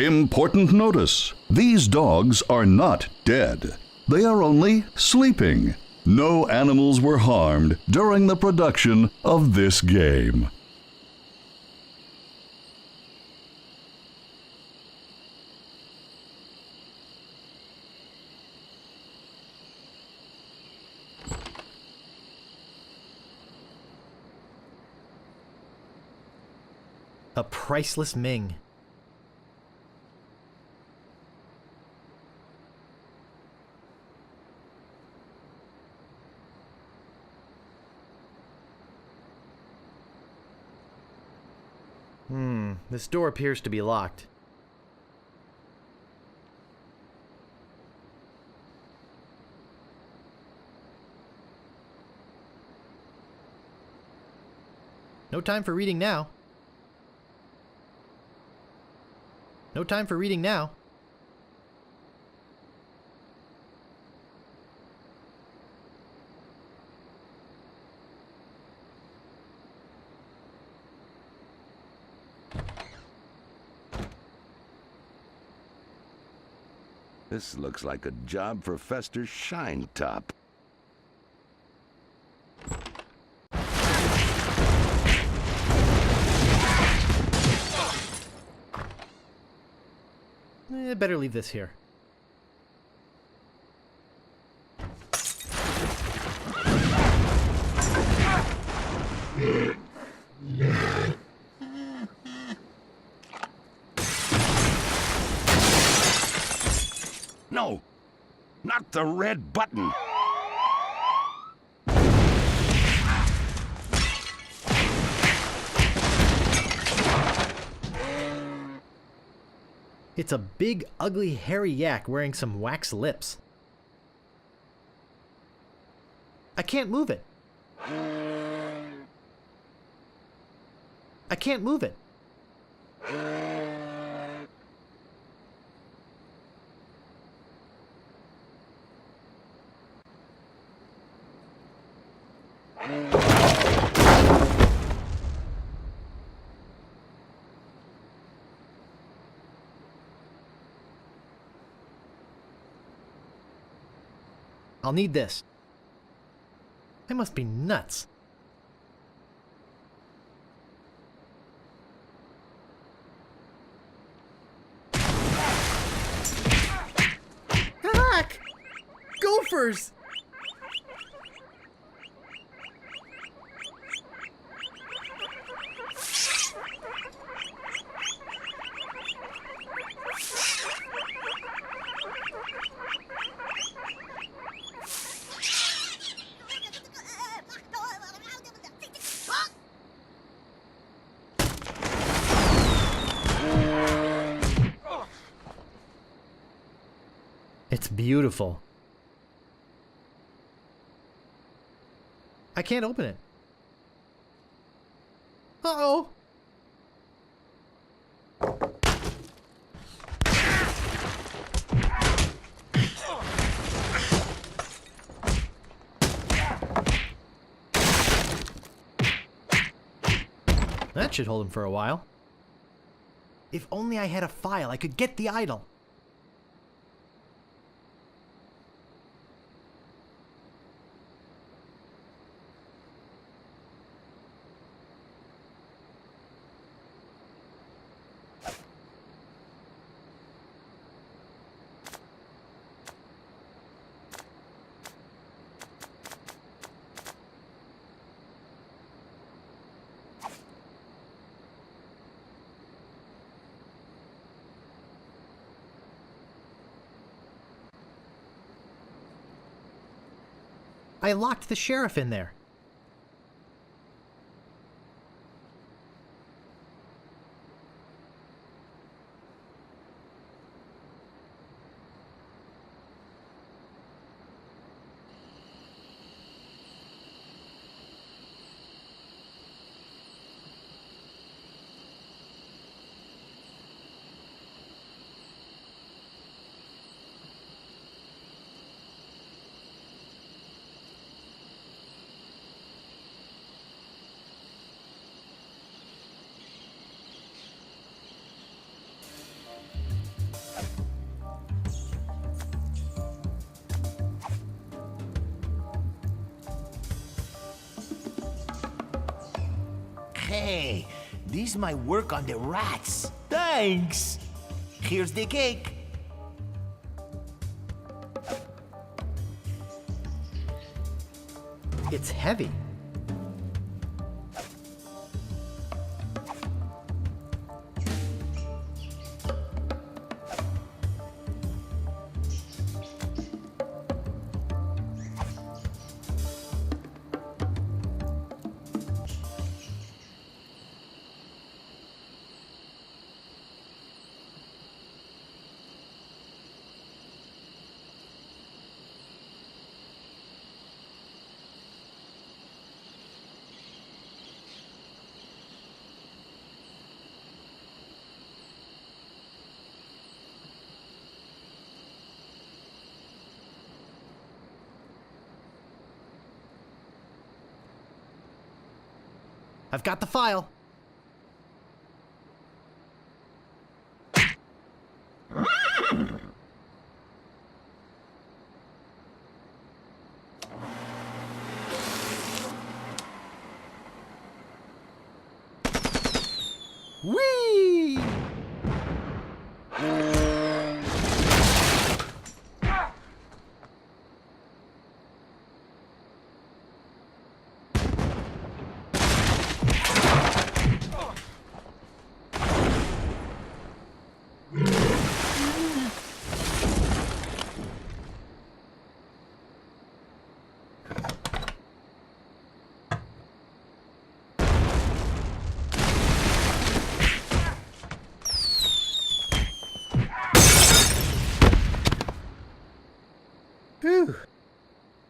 Important notice: these dogs are not dead. They are only sleeping. No animals were harmed during the production of this game. A priceless Ming. This door appears to be locked. No time for reading now. No time for reading now. This looks like a job for Fester Shinetop. Better leave this here. No, not the red button. It's a big, ugly, hairy yak wearing some wax lips. I can't move it. I can't move it. I'll need this. I must be nuts. Hack! Gophers! It's beautiful. I can't open it. Uh-oh. That should hold him for a while. If only I had a file, I could get the idol. I locked the sheriff in there. Hey, this might work on the rats. Thanks. Here's the cake. It's heavy. I've got the file. Whee!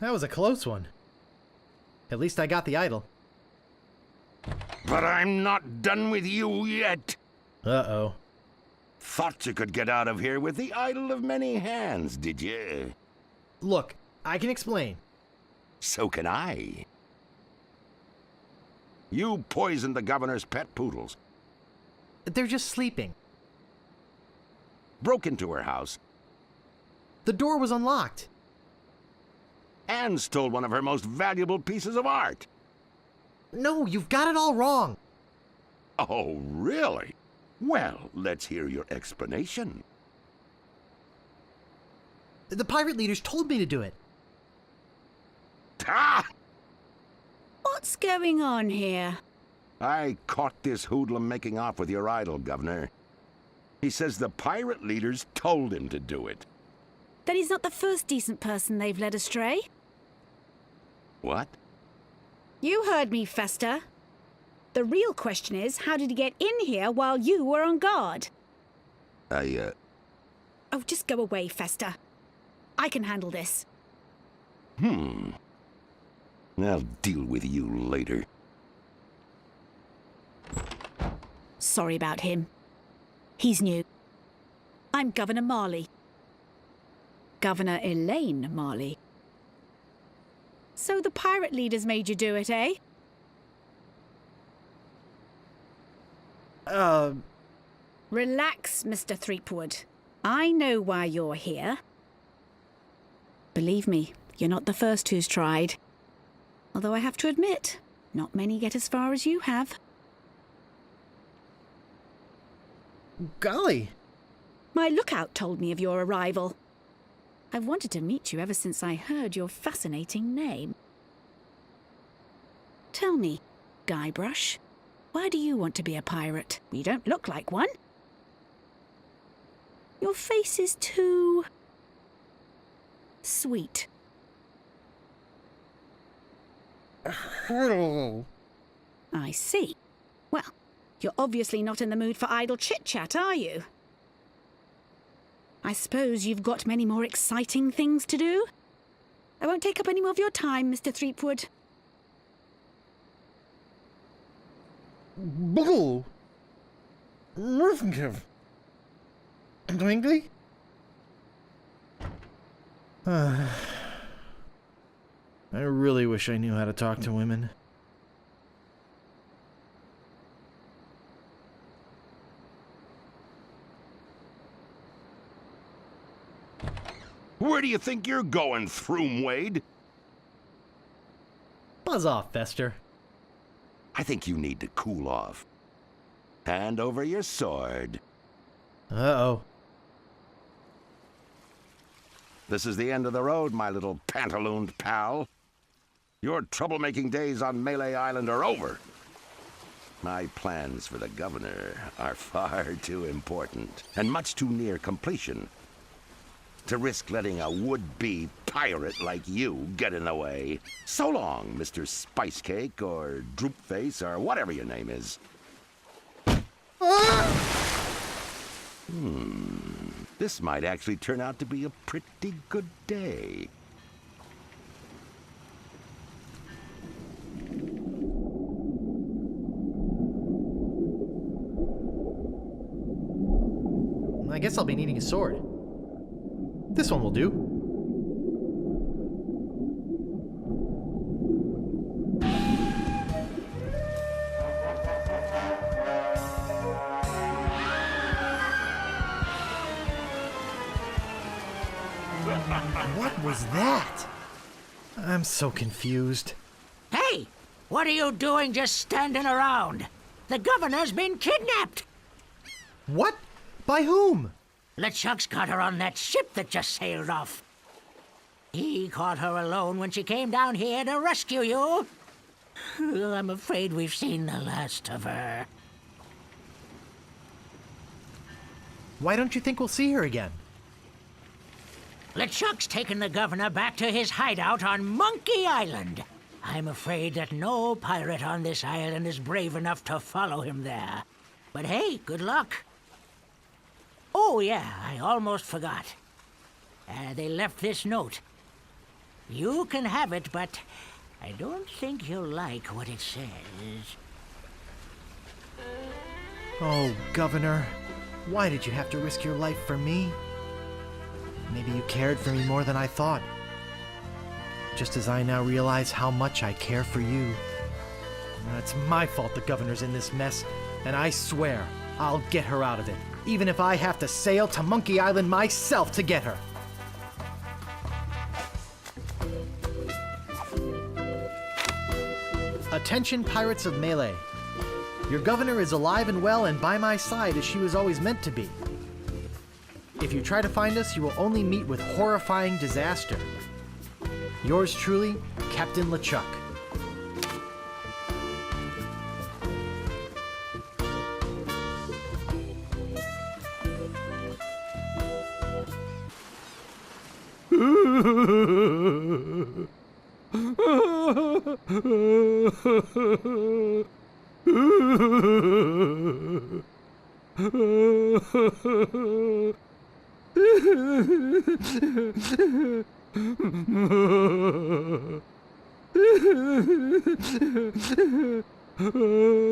That was a close one. At least I got the idol. But I'm not done with you yet. Uh-oh. Thought you could get out of here with the idol of many hands, did you? Look, I can explain. So can I. You poisoned the governor's pet poodles, They're just sleeping. broke into her house, The door was unlocked. and stole one of her most valuable pieces of art. No, you've got it all wrong. Oh, really? Well, let's hear your explanation. The pirate leaders told me to do it. Ah! What's going on here? I caught this hoodlum making off with your idol, Governor. He says the pirate leaders told him to do it. Then he's not the first decent person they've led astray. What? You heard me, Fester. The real question is, how did he get in here while you were on guard? Oh, just go away, Fester. I can handle this. I'll deal with you later. Sorry about him. He's new. I'm Governor Marley. Governor Elaine Marley. So the pirate leaders made you do it, eh? Relax, Mr. Threepwood. I know why you're here. Believe me, you're not the first who's tried. Although I have to admit, not many get as far as you have. Golly. My lookout told me of your arrival. I've wanted to meet you ever since I heard your fascinating name. Tell me, Guybrush, why do you want to be a pirate? You don't look like one. Your face is too... sweet. I see. Well, you're obviously not in the mood for idle chit-chat, are you? I suppose you've got many more exciting things to do? I won't take up any more of your time, Mr. Threepwood. Bull. Rufenkiv. Dwingly? I really wish I knew how to talk to women. Where do you think you're going, Throomwade? Buzz off, Fester. I think you need to cool off. Hand over your sword. Uh-oh. This is the end of the road, my little pantalooned pal. Your troublemaking days on Melee Island are over. My plans for the governor are far too important and much too near completion to risk letting a would-be pirate like you get in the way. So long, Mr. Spicecake or Droopface or whatever your name is. This might actually turn out to be a pretty good day. I guess I'll be needing a sword. This one will do. What was that? I'm so confused. Hey, what are you doing just standing around? The governor's been kidnapped. What? By whom? LeChuck's got her on that ship that just sailed off. He caught her alone when she came down here to rescue you. I'm afraid we've seen the last of her. Why don't you think we'll see her again? LeChuck's taken the governor back to his hideout on Monkey Island. I'm afraid that no pirate on this island is brave enough to follow him there. But hey, good luck. Oh yeah, I almost forgot. They left this note. You can have it, but I don't think you'll like what it says. Oh, Governor, why did you have to risk your life for me? Maybe you cared for me more than I thought. Just as I now realize how much I care for you. It's my fault the Governor's in this mess, and I swear I'll get her out of it, even if I have to sail to Monkey Island myself to get her. Attention, pirates of Melee. Your governor is alive and well and by my side as she was always meant to be. If you try to find us, you will only meet with horrifying disaster. Yours truly, Captain LeChuck.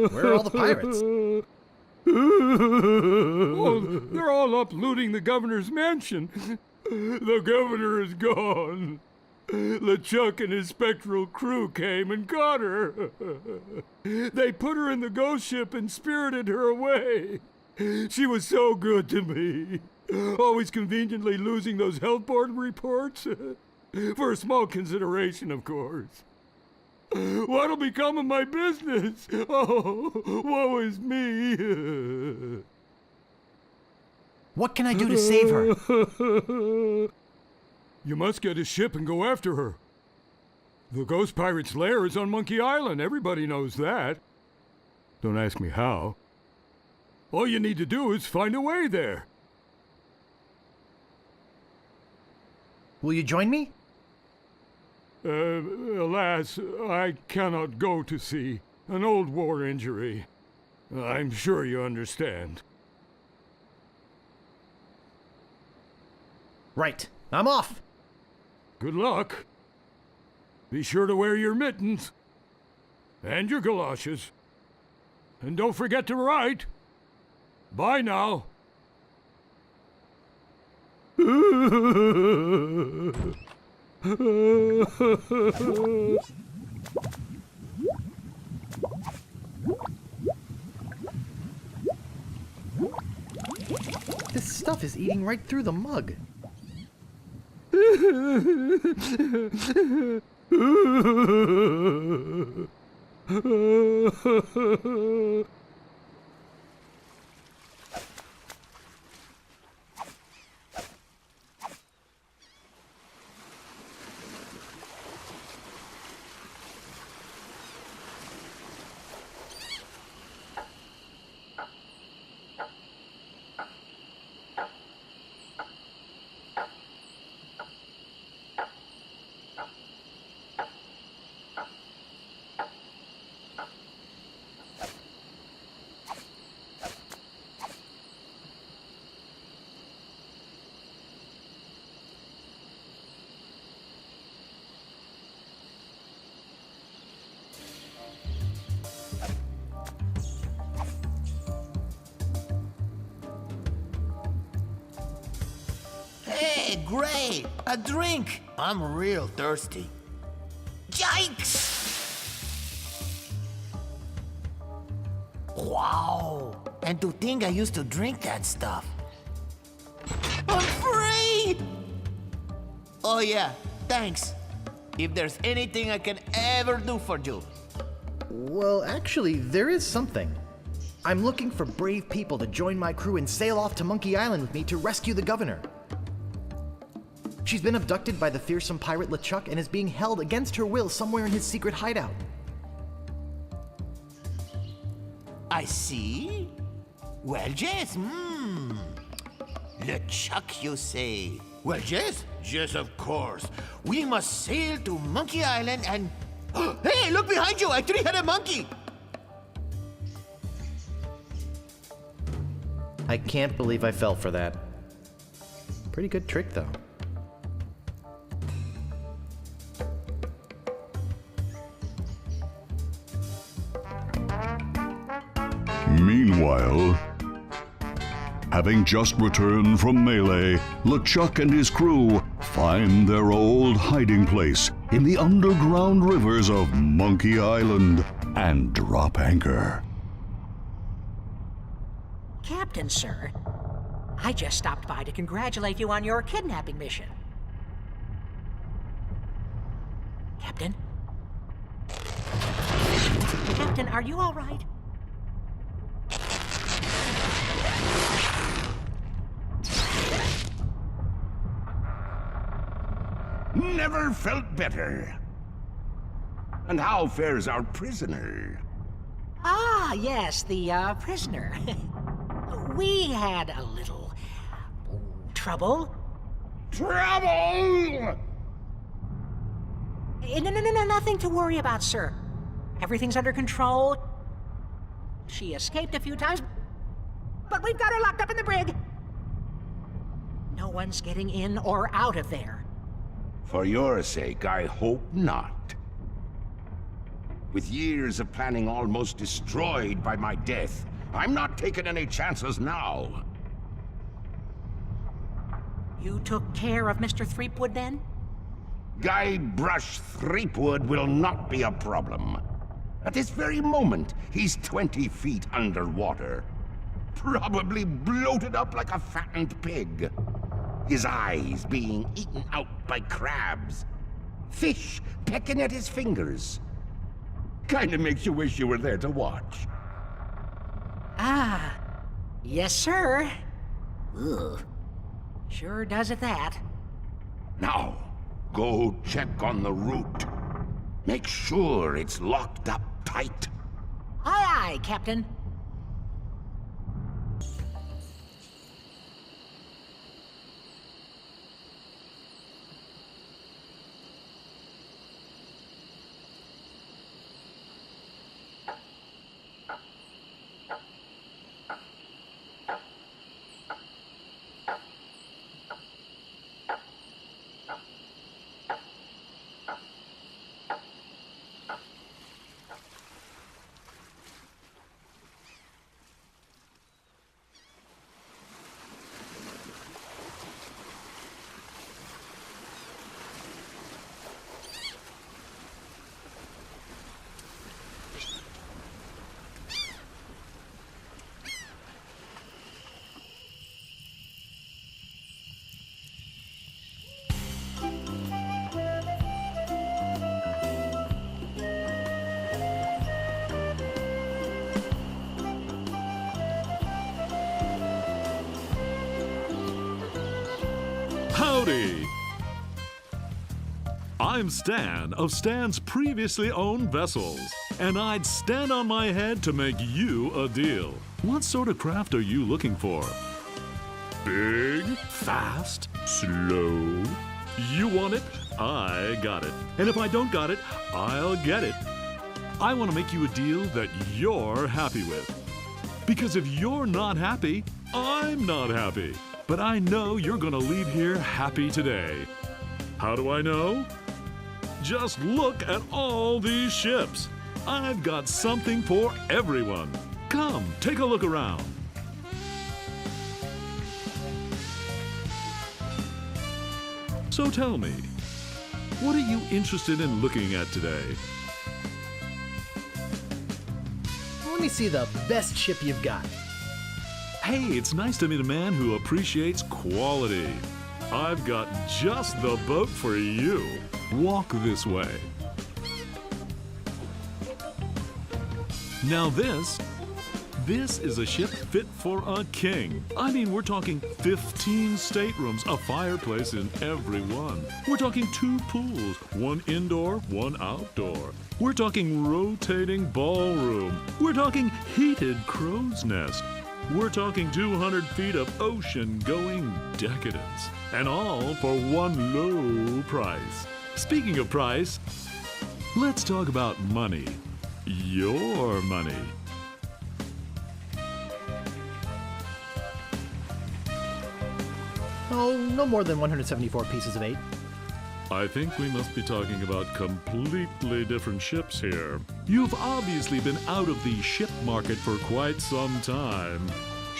Where are all the pirates? Oh, they're all up looting the governor's mansion. The governor is gone. LeChuck and his spectral crew came and got her. They put her in the ghost ship and spirited her away. She was so good to me. Always conveniently losing those health board reports. For a small consideration, of course. What'll become of my business? Oh, woe is me. What can I do to save her? You must get a ship and go after her. The ghost pirate's lair is on Monkey Island. Everybody knows that. Don't ask me how. All you need to do is find a way there. Will you join me? Alas, I cannot go to sea. An old war injury. I'm sure you understand. Right. I'm off. Good luck. Be sure to wear your mittens. And your galoshes. And don't forget to write. Bye now. This stuff is eating right through the mug. Hey, great! A drink! I'm real thirsty. Yikes! Wow! And to think I used to drink that stuff. I'm free! Oh yeah, thanks. If there's anything I can ever do for you. Well, actually, there is something. I'm looking for brave people to join my crew and sail off to Monkey Island with me to rescue the governor. She's been abducted by the fearsome pirate LeChuck and is being held against her will somewhere in his secret hideout. I see. Well, yes, LeChuck, you say? Well, yes, yes, of course. We must sail to Monkey Island and... Hey, look behind you! A three-headed monkey! I can't believe I fell for that. Pretty good trick, though. Meanwhile, having just returned from melee, LeChuck and his crew find their old hiding place in the underground rivers of Monkey Island and drop anchor. Captain, sir, I just stopped by to congratulate you on your kidnapping mission. Captain? Captain, are you all right? Never felt better. And how fares our prisoner? Ah, yes, the prisoner. We had a little trouble. Trouble! No, nothing to worry about, sir. Everything's under control. She escaped a few times, but we've got her locked up in the brig. No one's getting in or out of there. For your sake, I hope not. With years of planning almost destroyed by my death, I'm not taking any chances now. You took care of Mr. Threepwood, then? Guybrush Threepwood will not be a problem. At this very moment, he's 20 feet underwater. Probably bloated up like a fattened pig. His eyes being eaten out by crabs. Fish pecking at his fingers. Kinda makes you wish you were there to watch. Ah, yes, sir. Ugh. Sure does at that. Now, go check on the route. Make sure it's locked up tight. Aye, aye, Captain. Howdy! I'm Stan of Stan's previously owned vessels, and I'd stand on my head to make you a deal. What sort of craft are you looking for? Big, fast, slow? You want it? I got it. And if I don't got it, I'll get it. I want to make you a deal that you're happy with. Because if you're not happy, I'm not happy. But I know you're gonna leave here happy today. How do I know? Just look at all these ships. I've got something for everyone. Come, take a look around. So tell me, what are you interested in looking at today? Let me see the best ship you've got. Hey, it's nice to meet a man who appreciates quality. I've got just the boat for you. Walk this way. Now this is a ship fit for a king. I mean, we're talking 15 staterooms, a fireplace in every one. We're talking 2 pools, one indoor, one outdoor. We're talking rotating ballroom. We're talking heated crow's nest. We're talking 200 feet of ocean-going decadence. And all for one low price. Speaking of price, let's talk about money. Your money. Oh, no more than 174 pieces of 8. I think we must be talking about completely different ships here. You've obviously been out of the ship market for quite some time.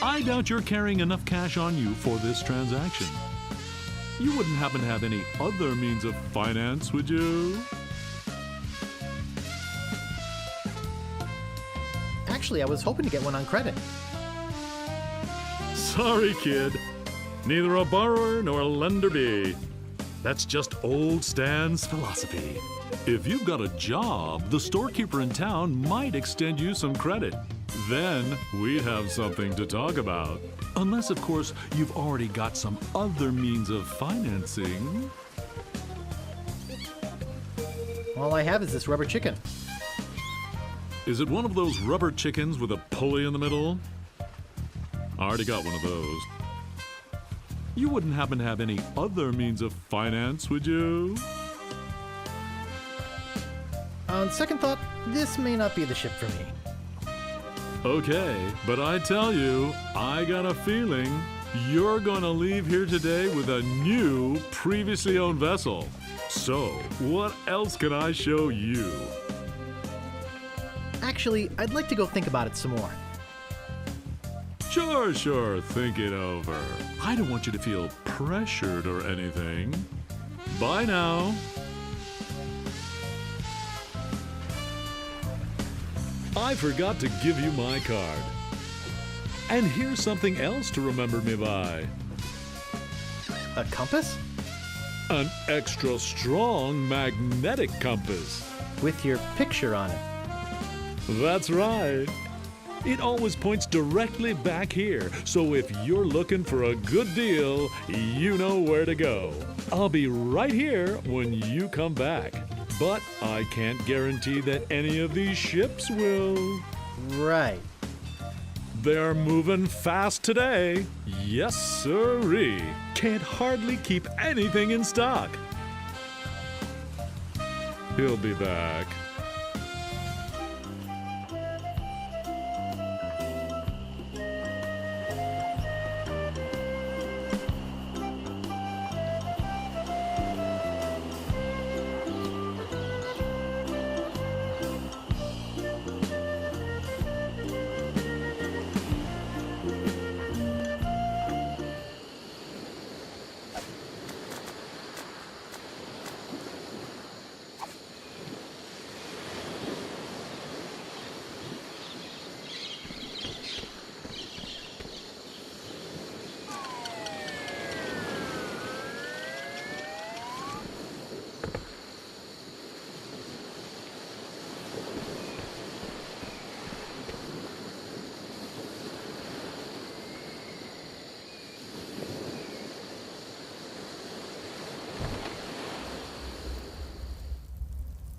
I doubt you're carrying enough cash on you for this transaction. You wouldn't happen to have any other means of finance, would you? Actually, I was hoping to get one on credit. Sorry, kid. Neither a borrower nor a lender be. That's just old Stan's philosophy. If you've got a job, the storekeeper in town might extend you some credit. Then we'd have something to talk about. Unless, of course, you've already got some other means of financing. All I have is this rubber chicken. Is it one of those rubber chickens with a pulley in the middle? I already got one of those. You wouldn't happen to have any other means of finance, would you? On second thought, this may not be the ship for me. Okay, but I tell you, I got a feeling you're gonna leave here today with a new, previously owned vessel. So, what else can I show you? Actually, I'd like to go think about it some more. Sure, think it over. I don't want you to feel pressured or anything. Bye now. I forgot to give you my card. And here's something else to remember me by. A compass? An extra strong magnetic compass. With your picture on it. That's right. It always points directly back here, so if you're looking for a good deal, you know where to go. I'll be right here when you come back. But I can't guarantee that any of these ships will. Right. They're moving fast today. Yes, sirree. Can't hardly keep anything in stock. He'll be back.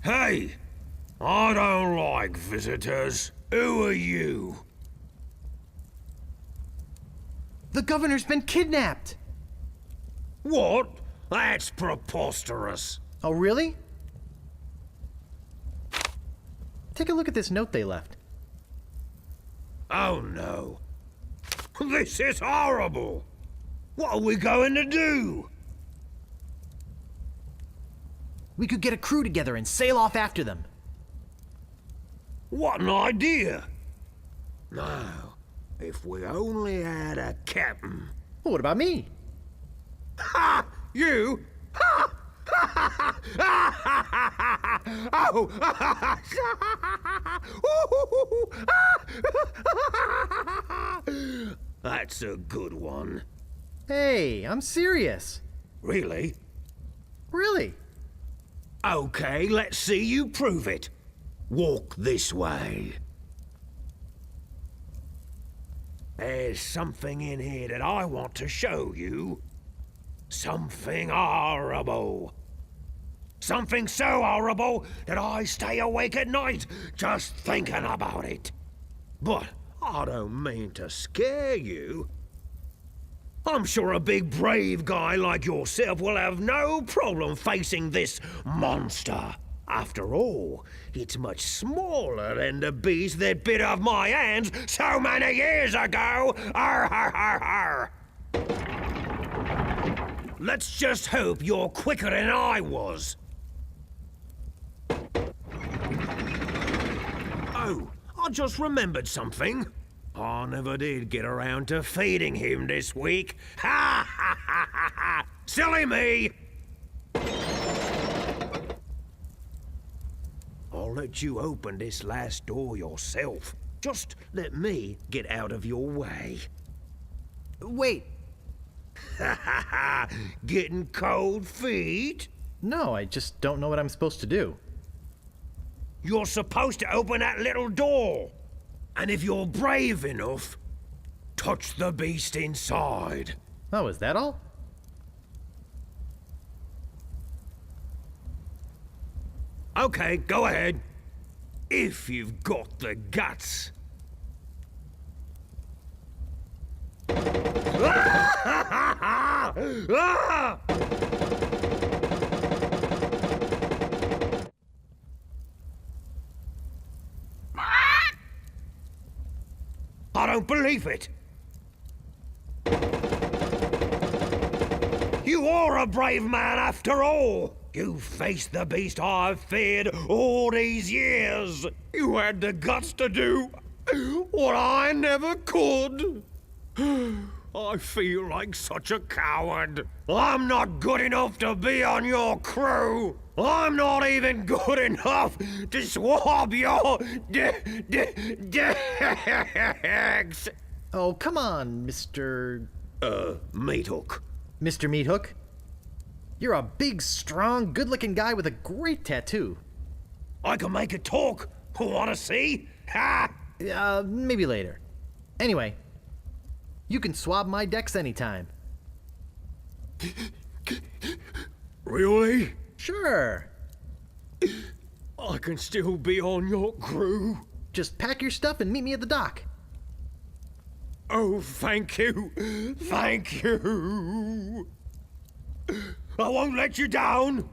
Hey! I don't like visitors. Who are you? The governor's been kidnapped! What? That's preposterous. Oh, really? Take a look at this note they left. Oh no. This is horrible. What are we going to do? We could get a crew together and sail off after them. What an idea! Now, if we only had a captain. Well, what about me? Ha! You? Ha! Oh! That's a good one. Hey, I'm serious. Really? Really? Okay, let's see you prove it. Walk this way. There's something in here that I want to show you. Something horrible. Something so horrible that I stay awake at night just thinking about it. But I don't mean to scare you. I'm sure a big brave guy like yourself will have no problem facing this monster. After all, it's much smaller than the beast that bit off my hands so many years ago. Arr, har, har, har. let's just hope you're quicker than I was. Oh, I just remembered something. I never did get around to feeding him this week. Ha ha ha ha ha! Silly me! I'll let you open this last door yourself. Just let me get out of your way. Wait. Ha ha ha! Getting cold feet? No, I just don't know what I'm supposed to do. You're supposed to open that little door. And if you're brave enough, touch the beast inside. Oh, is that all? Okay, go ahead. If you've got the guts. I don't believe it. You are a brave man after all. You faced the beast I've feared all these years. You had the guts to do what I never could. I feel like such a coward. I'm not good enough to be on your crew. I'm not even good enough to swab your decks. Oh, come on, Mr. Meathook. Mr. Meathook? You're a big, strong, good-looking guy with a great tattoo. I can make it talk. Wanna see? Ha! Maybe later. Anyway, you can swab my decks anytime. Really? Sure. I can still be on your crew. Just pack your stuff and meet me at the dock. Oh, thank you. Thank you. I won't let you down.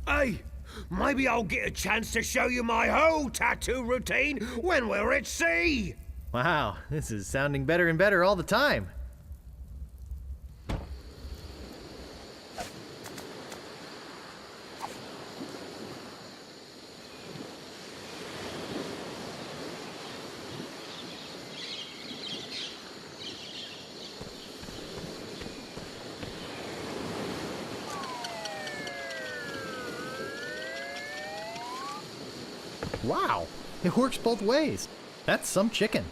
Hey, maybe I'll get a chance to show you my whole tattoo routine when we're at sea. Wow, this is sounding better and better all the time. Wow, it works both ways. That's some chicken.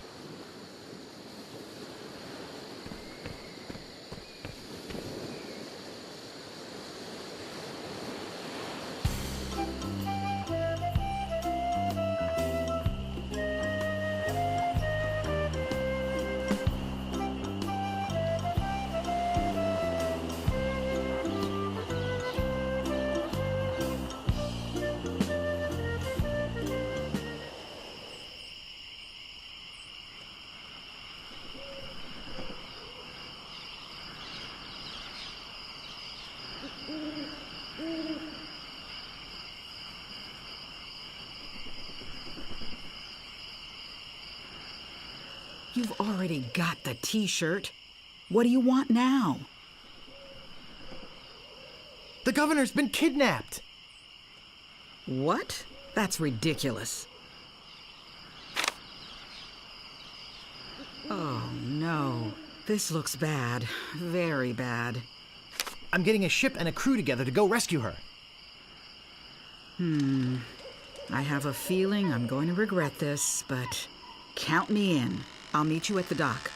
You've already got the t-shirt. What do you want now? The governor's been kidnapped. What? That's ridiculous. Oh, no. This looks bad. Very bad. I'm getting a ship and a crew together to go rescue her. I have a feeling I'm going to regret this, but count me in. I'll meet you at the dock.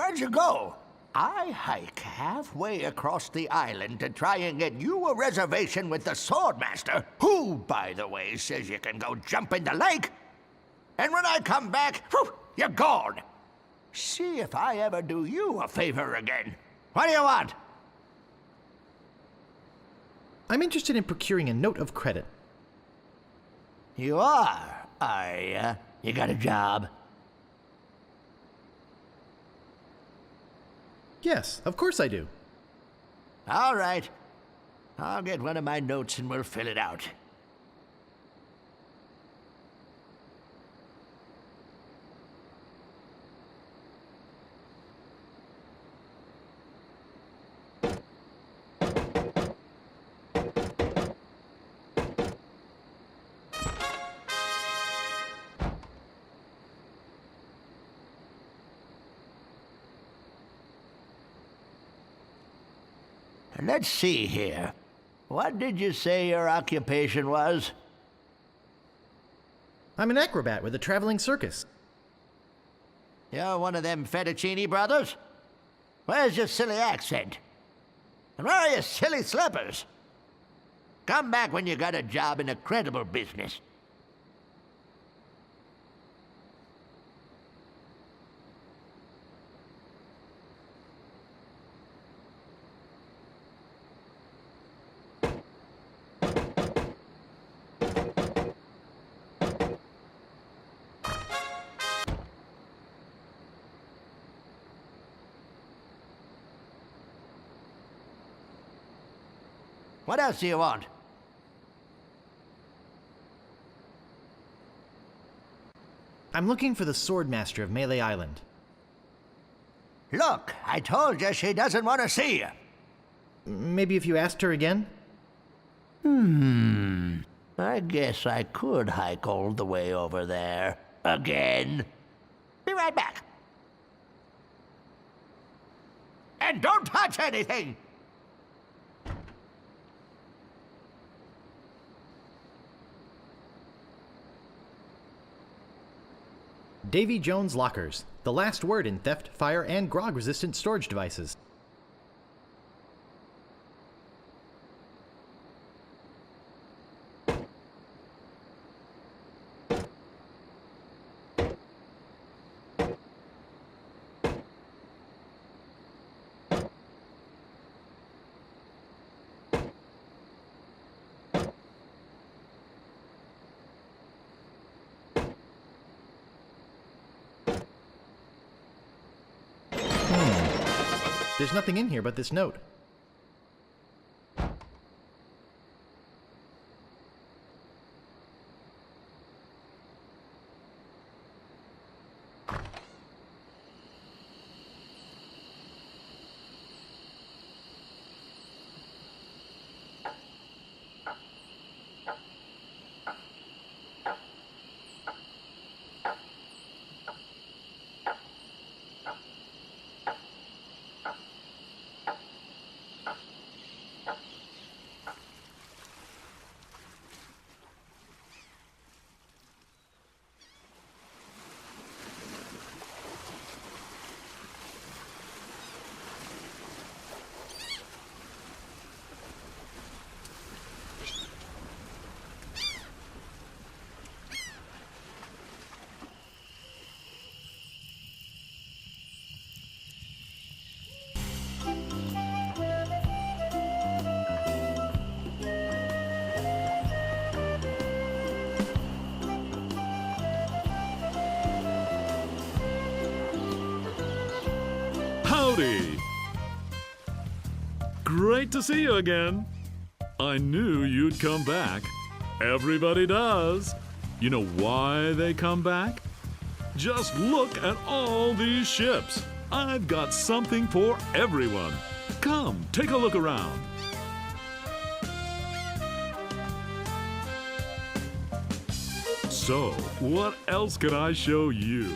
Where'd you go? I hike halfway across the island to try and get you a reservation with the Swordmaster, who, by the way, says you can go jump in the lake. And when I come back, whew, you're gone. See if I ever do you a favor again. What do you want? I'm interested in procuring a note of credit. You are you? You got a job? Yes, of course I do. All right. I'll get one of my notes and we'll fill it out. Let's see here. What did you say your occupation was? I'm an acrobat with a traveling circus. You're one of them fettuccine brothers? Where's your silly accent? And where are your silly slippers? Come back when you got a job in a credible business. What else do you want? I'm looking for the Swordmaster of Melee Island. Look, I told you she doesn't want to see you. Maybe if you asked her again? I guess I could hike all the way over there. Again. Be right back. And don't touch anything! Davy Jones Lockers, the last word in theft, fire, and grog-resistant storage devices. There's nothing in here but this note. Howdy! Great to see you again. I knew you'd come back. Everybody does. You know why they come back? Just look at all these ships. I've got something for everyone. Come, take a look around. So, what else could I show you?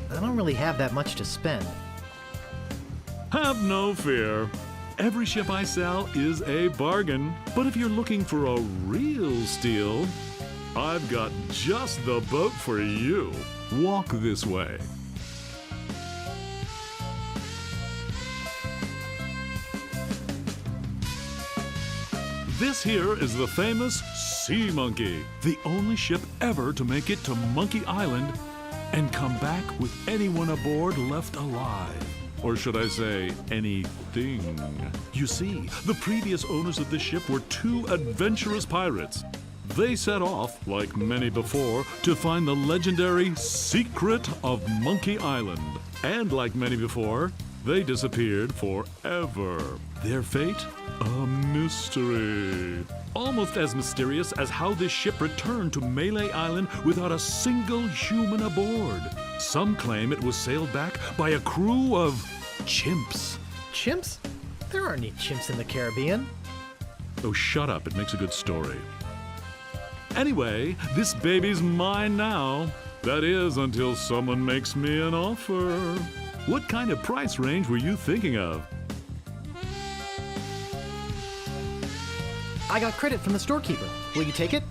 I don't really have that much to spend. Have no fear. Every ship I sell is a bargain. But if you're looking for a real steal, I've got just the boat for you. Walk this way. This here is the famous Sea Monkey, the only ship ever to make it to Monkey Island and come back with anyone aboard left alive. Or should I say, anything. You see, the previous owners of this ship were two adventurous pirates. They set off, like many before, to find the legendary secret of Monkey Island. And like many before, they disappeared forever. Their fate? A mystery. Almost as mysterious as how this ship returned to Malay Island without a single human aboard. Some claim it was sailed back by a crew of chimps. Chimps? There aren't any chimps in the Caribbean. Oh, shut up. It makes a good story. Anyway, this baby's mine now. That is, until someone makes me an offer. What kind of price range were you thinking of? I got credit from the storekeeper. Will you take it?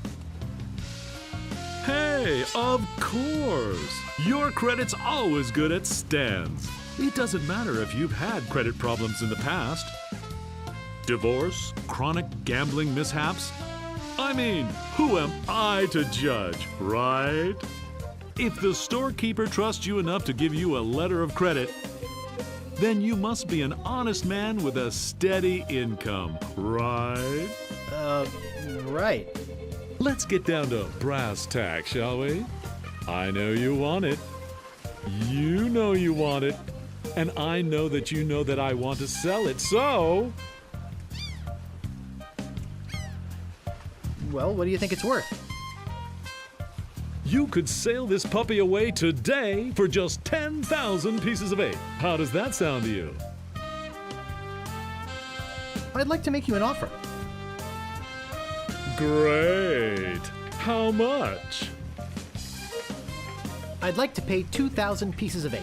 Hey, of course! Your credit's always good at Stan's. It doesn't matter if you've had credit problems in the past. Divorce, chronic gambling mishaps. I mean, who am I to judge, right? If the storekeeper trusts you enough to give you a letter of credit, then you must be an honest man with a steady income, right? Right. Let's get down to brass tacks, shall we? I know you want it. You know you want it. And I know that you know that I want to sell it, so... Well, what do you think it's worth? You could sail this puppy away today for just 10,000 pieces of 8. How does that sound to you? I'd like to make you an offer. Great. How much? I'd like to pay 2,000 pieces of 8.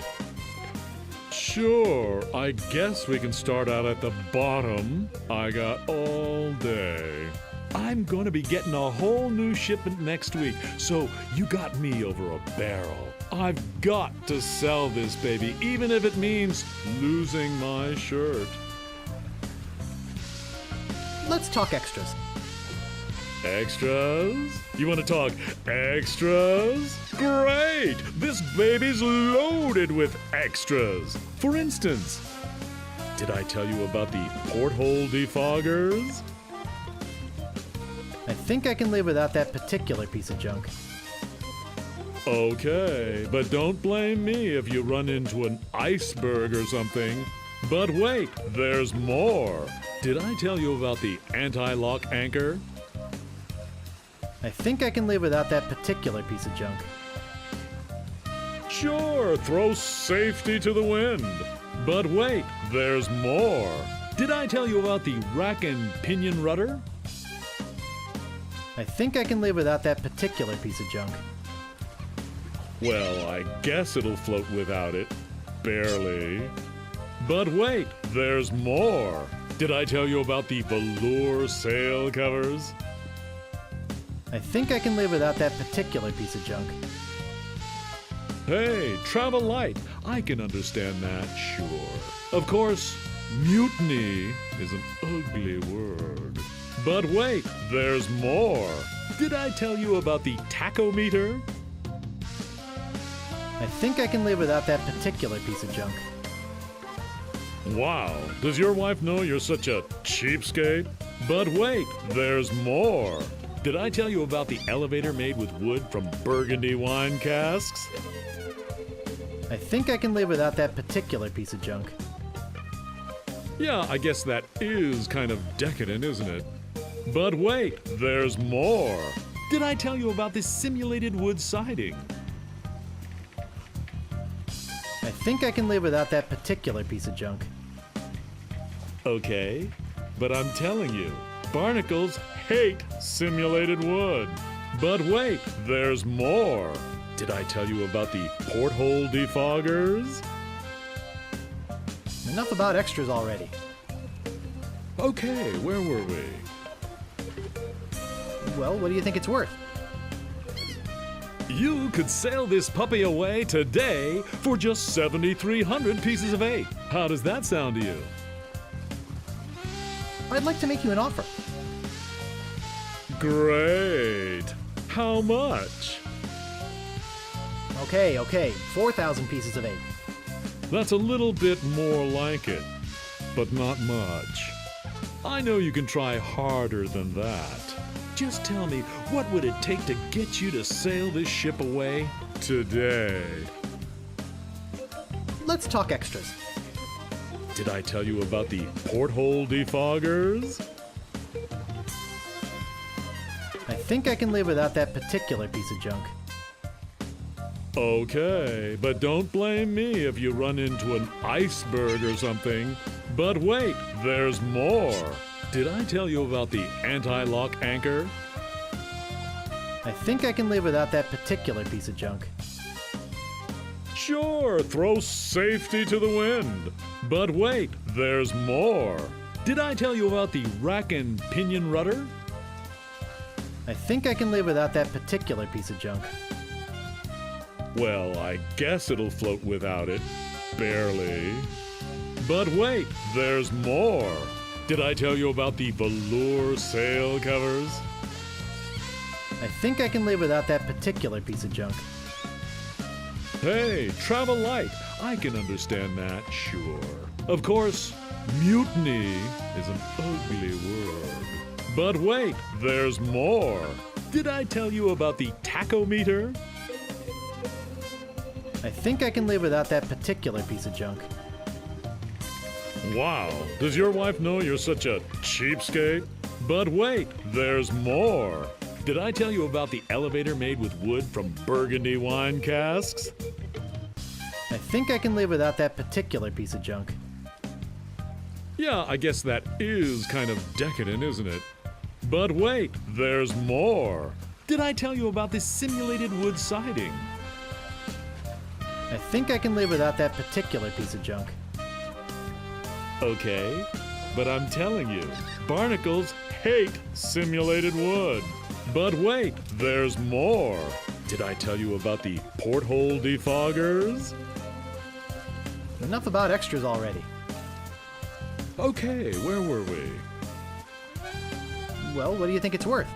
Sure, I guess we can start out at the bottom. I got all day. I'm going to be getting a whole new shipment next week, so you got me over a barrel. I've got to sell this baby, even if it means losing my shirt. Let's talk extras. Extras? You want to talk extras? Great! This baby's loaded with extras. For instance, did I tell you about the porthole defoggers? I think I can live without that particular piece of junk. Okay, but don't blame me if you run into an iceberg or something. But wait, there's more. Did I tell you about the anti-lock anchor? I think I can live without that particular piece of junk. Sure, throw safety to the wind. But wait, there's more. Did I tell you about the rack and pinion rudder? I think I can live without that particular piece of junk. Well, I guess it'll float without it. Barely. But wait, there's more. Did I tell you about the velour sail covers? I think I can live without that particular piece of junk. Hey, travel light. I can understand that, sure. Of course, mutiny is an ugly word. But wait, there's more. Did I tell you about the tachometer? I think I can live without that particular piece of junk. Wow, does your wife know you're such a cheapskate? But wait, there's more. Did I tell you about the elevator made with wood from Burgundy wine casks? I think I can live without that particular piece of junk. Yeah, I guess that is kind of decadent, isn't it? But wait, there's more. Did I tell you about this simulated wood siding? I think I can live without that particular piece of junk. Okay, but I'm telling you, barnacles hate simulated wood. But wait, there's more. Did I tell you about the porthole defoggers? Enough about extras already. Okay, where were we? Well, what do you think it's worth? You could sail this puppy away today for just 7,300 pieces of 8. How does that sound to you? I'd like to make you an offer. Great. How much? Okay, 4,000 pieces of 8. That's a little bit more like it, but not much. I know you can try harder than that. Just tell me, what would it take to get you to sail this ship away today? Let's talk extras. Did I tell you about the porthole defoggers? I think I can live without that particular piece of junk. Okay, but don't blame me if you run into an iceberg or something. But wait, there's more. Did I tell you about the anti-lock anchor? I think I can live without that particular piece of junk. Sure, throw safety to the wind. But wait, there's more. Did I tell you about the rack and pinion rudder? I think I can live without that particular piece of junk. Well, I guess it'll float without it. Barely. But wait, there's more. Did I tell you about the velour sail covers? I think I can live without that particular piece of junk. Hey, travel light. I can understand that, sure. Of course, mutiny is an ugly word. But wait, there's more. Did I tell you about the tachometer? I think I can live without that particular piece of junk. Wow, does your wife know you're such a cheapskate? But wait, there's more. Did I tell you about the elevator made with wood from Burgundy wine casks? I think I can live without that particular piece of junk. Yeah, I guess that is kind of decadent, isn't it? But wait, there's more. Did I tell you about this simulated wood siding? I think I can live without that particular piece of junk. Okay, but I'm telling you, barnacles hate simulated wood. But wait, there's more. Did I tell you about the porthole defoggers? Enough about extras already. Okay, where were we? Well, what do you think it's worth?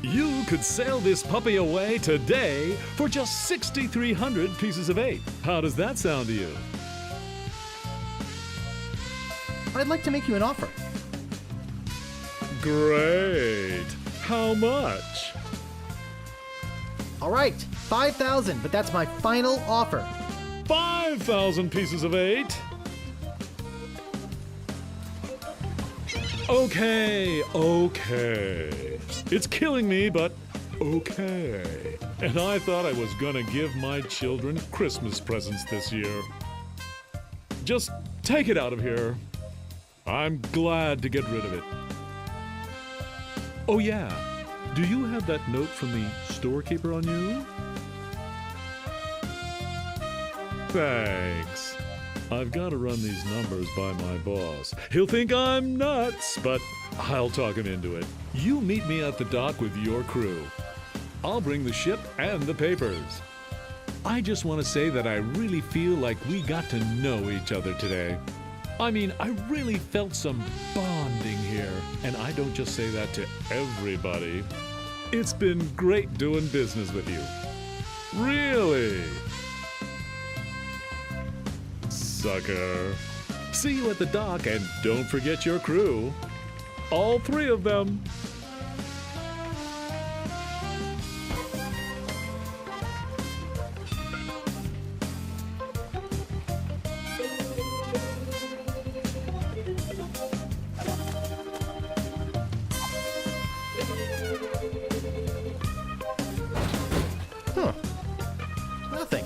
You could sail this puppy away today for just 6,300 pieces of 8. How does that sound to you? I'd like to make you an offer. Great. How much? All right, 5,000, but that's my final offer. 5,000 pieces of 8? Okay. It's killing me, but okay. And I thought I was gonna give my children Christmas presents this year. Just take it out of here. I'm glad to get rid of it. Oh yeah, do you have that note from the storekeeper on you? Thanks. I've got to run these numbers by my boss. He'll think I'm nuts, but I'll talk him into it. You meet me at the dock with your crew. I'll bring the ship and the papers. I just want to say that I really feel like we got to know each other today. I mean, I really felt some bonding here, and I don't just say that to everybody. It's been great doing business with you. Really. Sucker. See you at the dock, and don't forget your crew. All 3 of them. Nothing.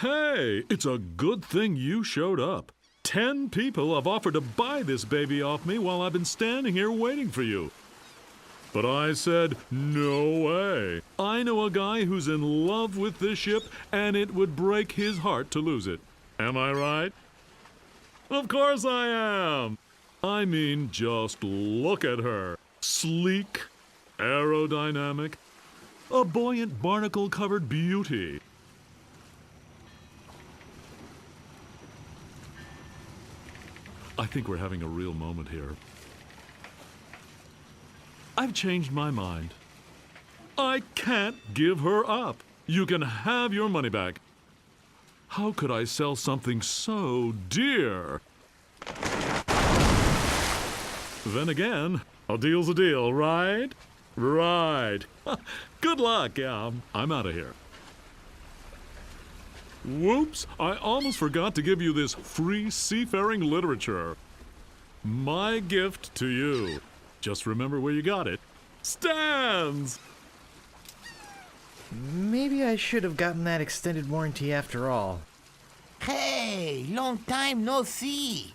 Hey, it's a good thing you showed up. 10 people have offered to buy this baby off me while I've been standing here waiting for you. But I said, no way. I know a guy who's in love with this ship, and it would break his heart to lose it. Am I right? Of course I am. I mean, just look at her. Sleek, aerodynamic, a buoyant barnacle-covered beauty. I think we're having a real moment here. I've changed my mind. I can't give her up. You can have your money back. How could I sell something so dear? Then again, a deal's a deal, right? Right. Good luck, yeah. I'm out of here. Whoops, I almost forgot to give you this free seafaring literature. My gift to you. Just remember where you got it. Stands! Maybe I should have gotten that extended warranty after all. Hey, long time no see.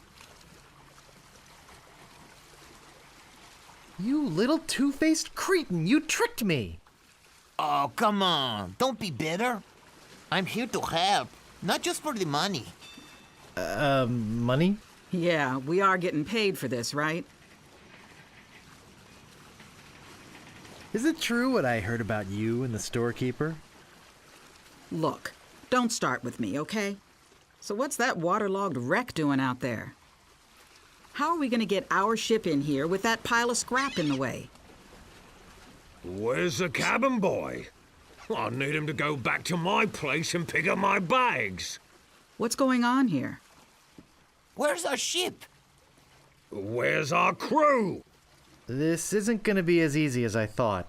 You little two-faced cretin, you tricked me! Oh, come on. Don't be bitter. I'm here to help, not just for the money. Money? Yeah, we are getting paid for this, right? Is it true what I heard about you and the storekeeper? Look, don't start with me, okay? So what's that waterlogged wreck doing out there? How are we gonna get our ship in here with that pile of scrap in the way? Where's the cabin boy? I need him to go back to my place and pick up my bags. What's going on here? Where's our ship? Where's our crew? This isn't gonna be as easy as I thought.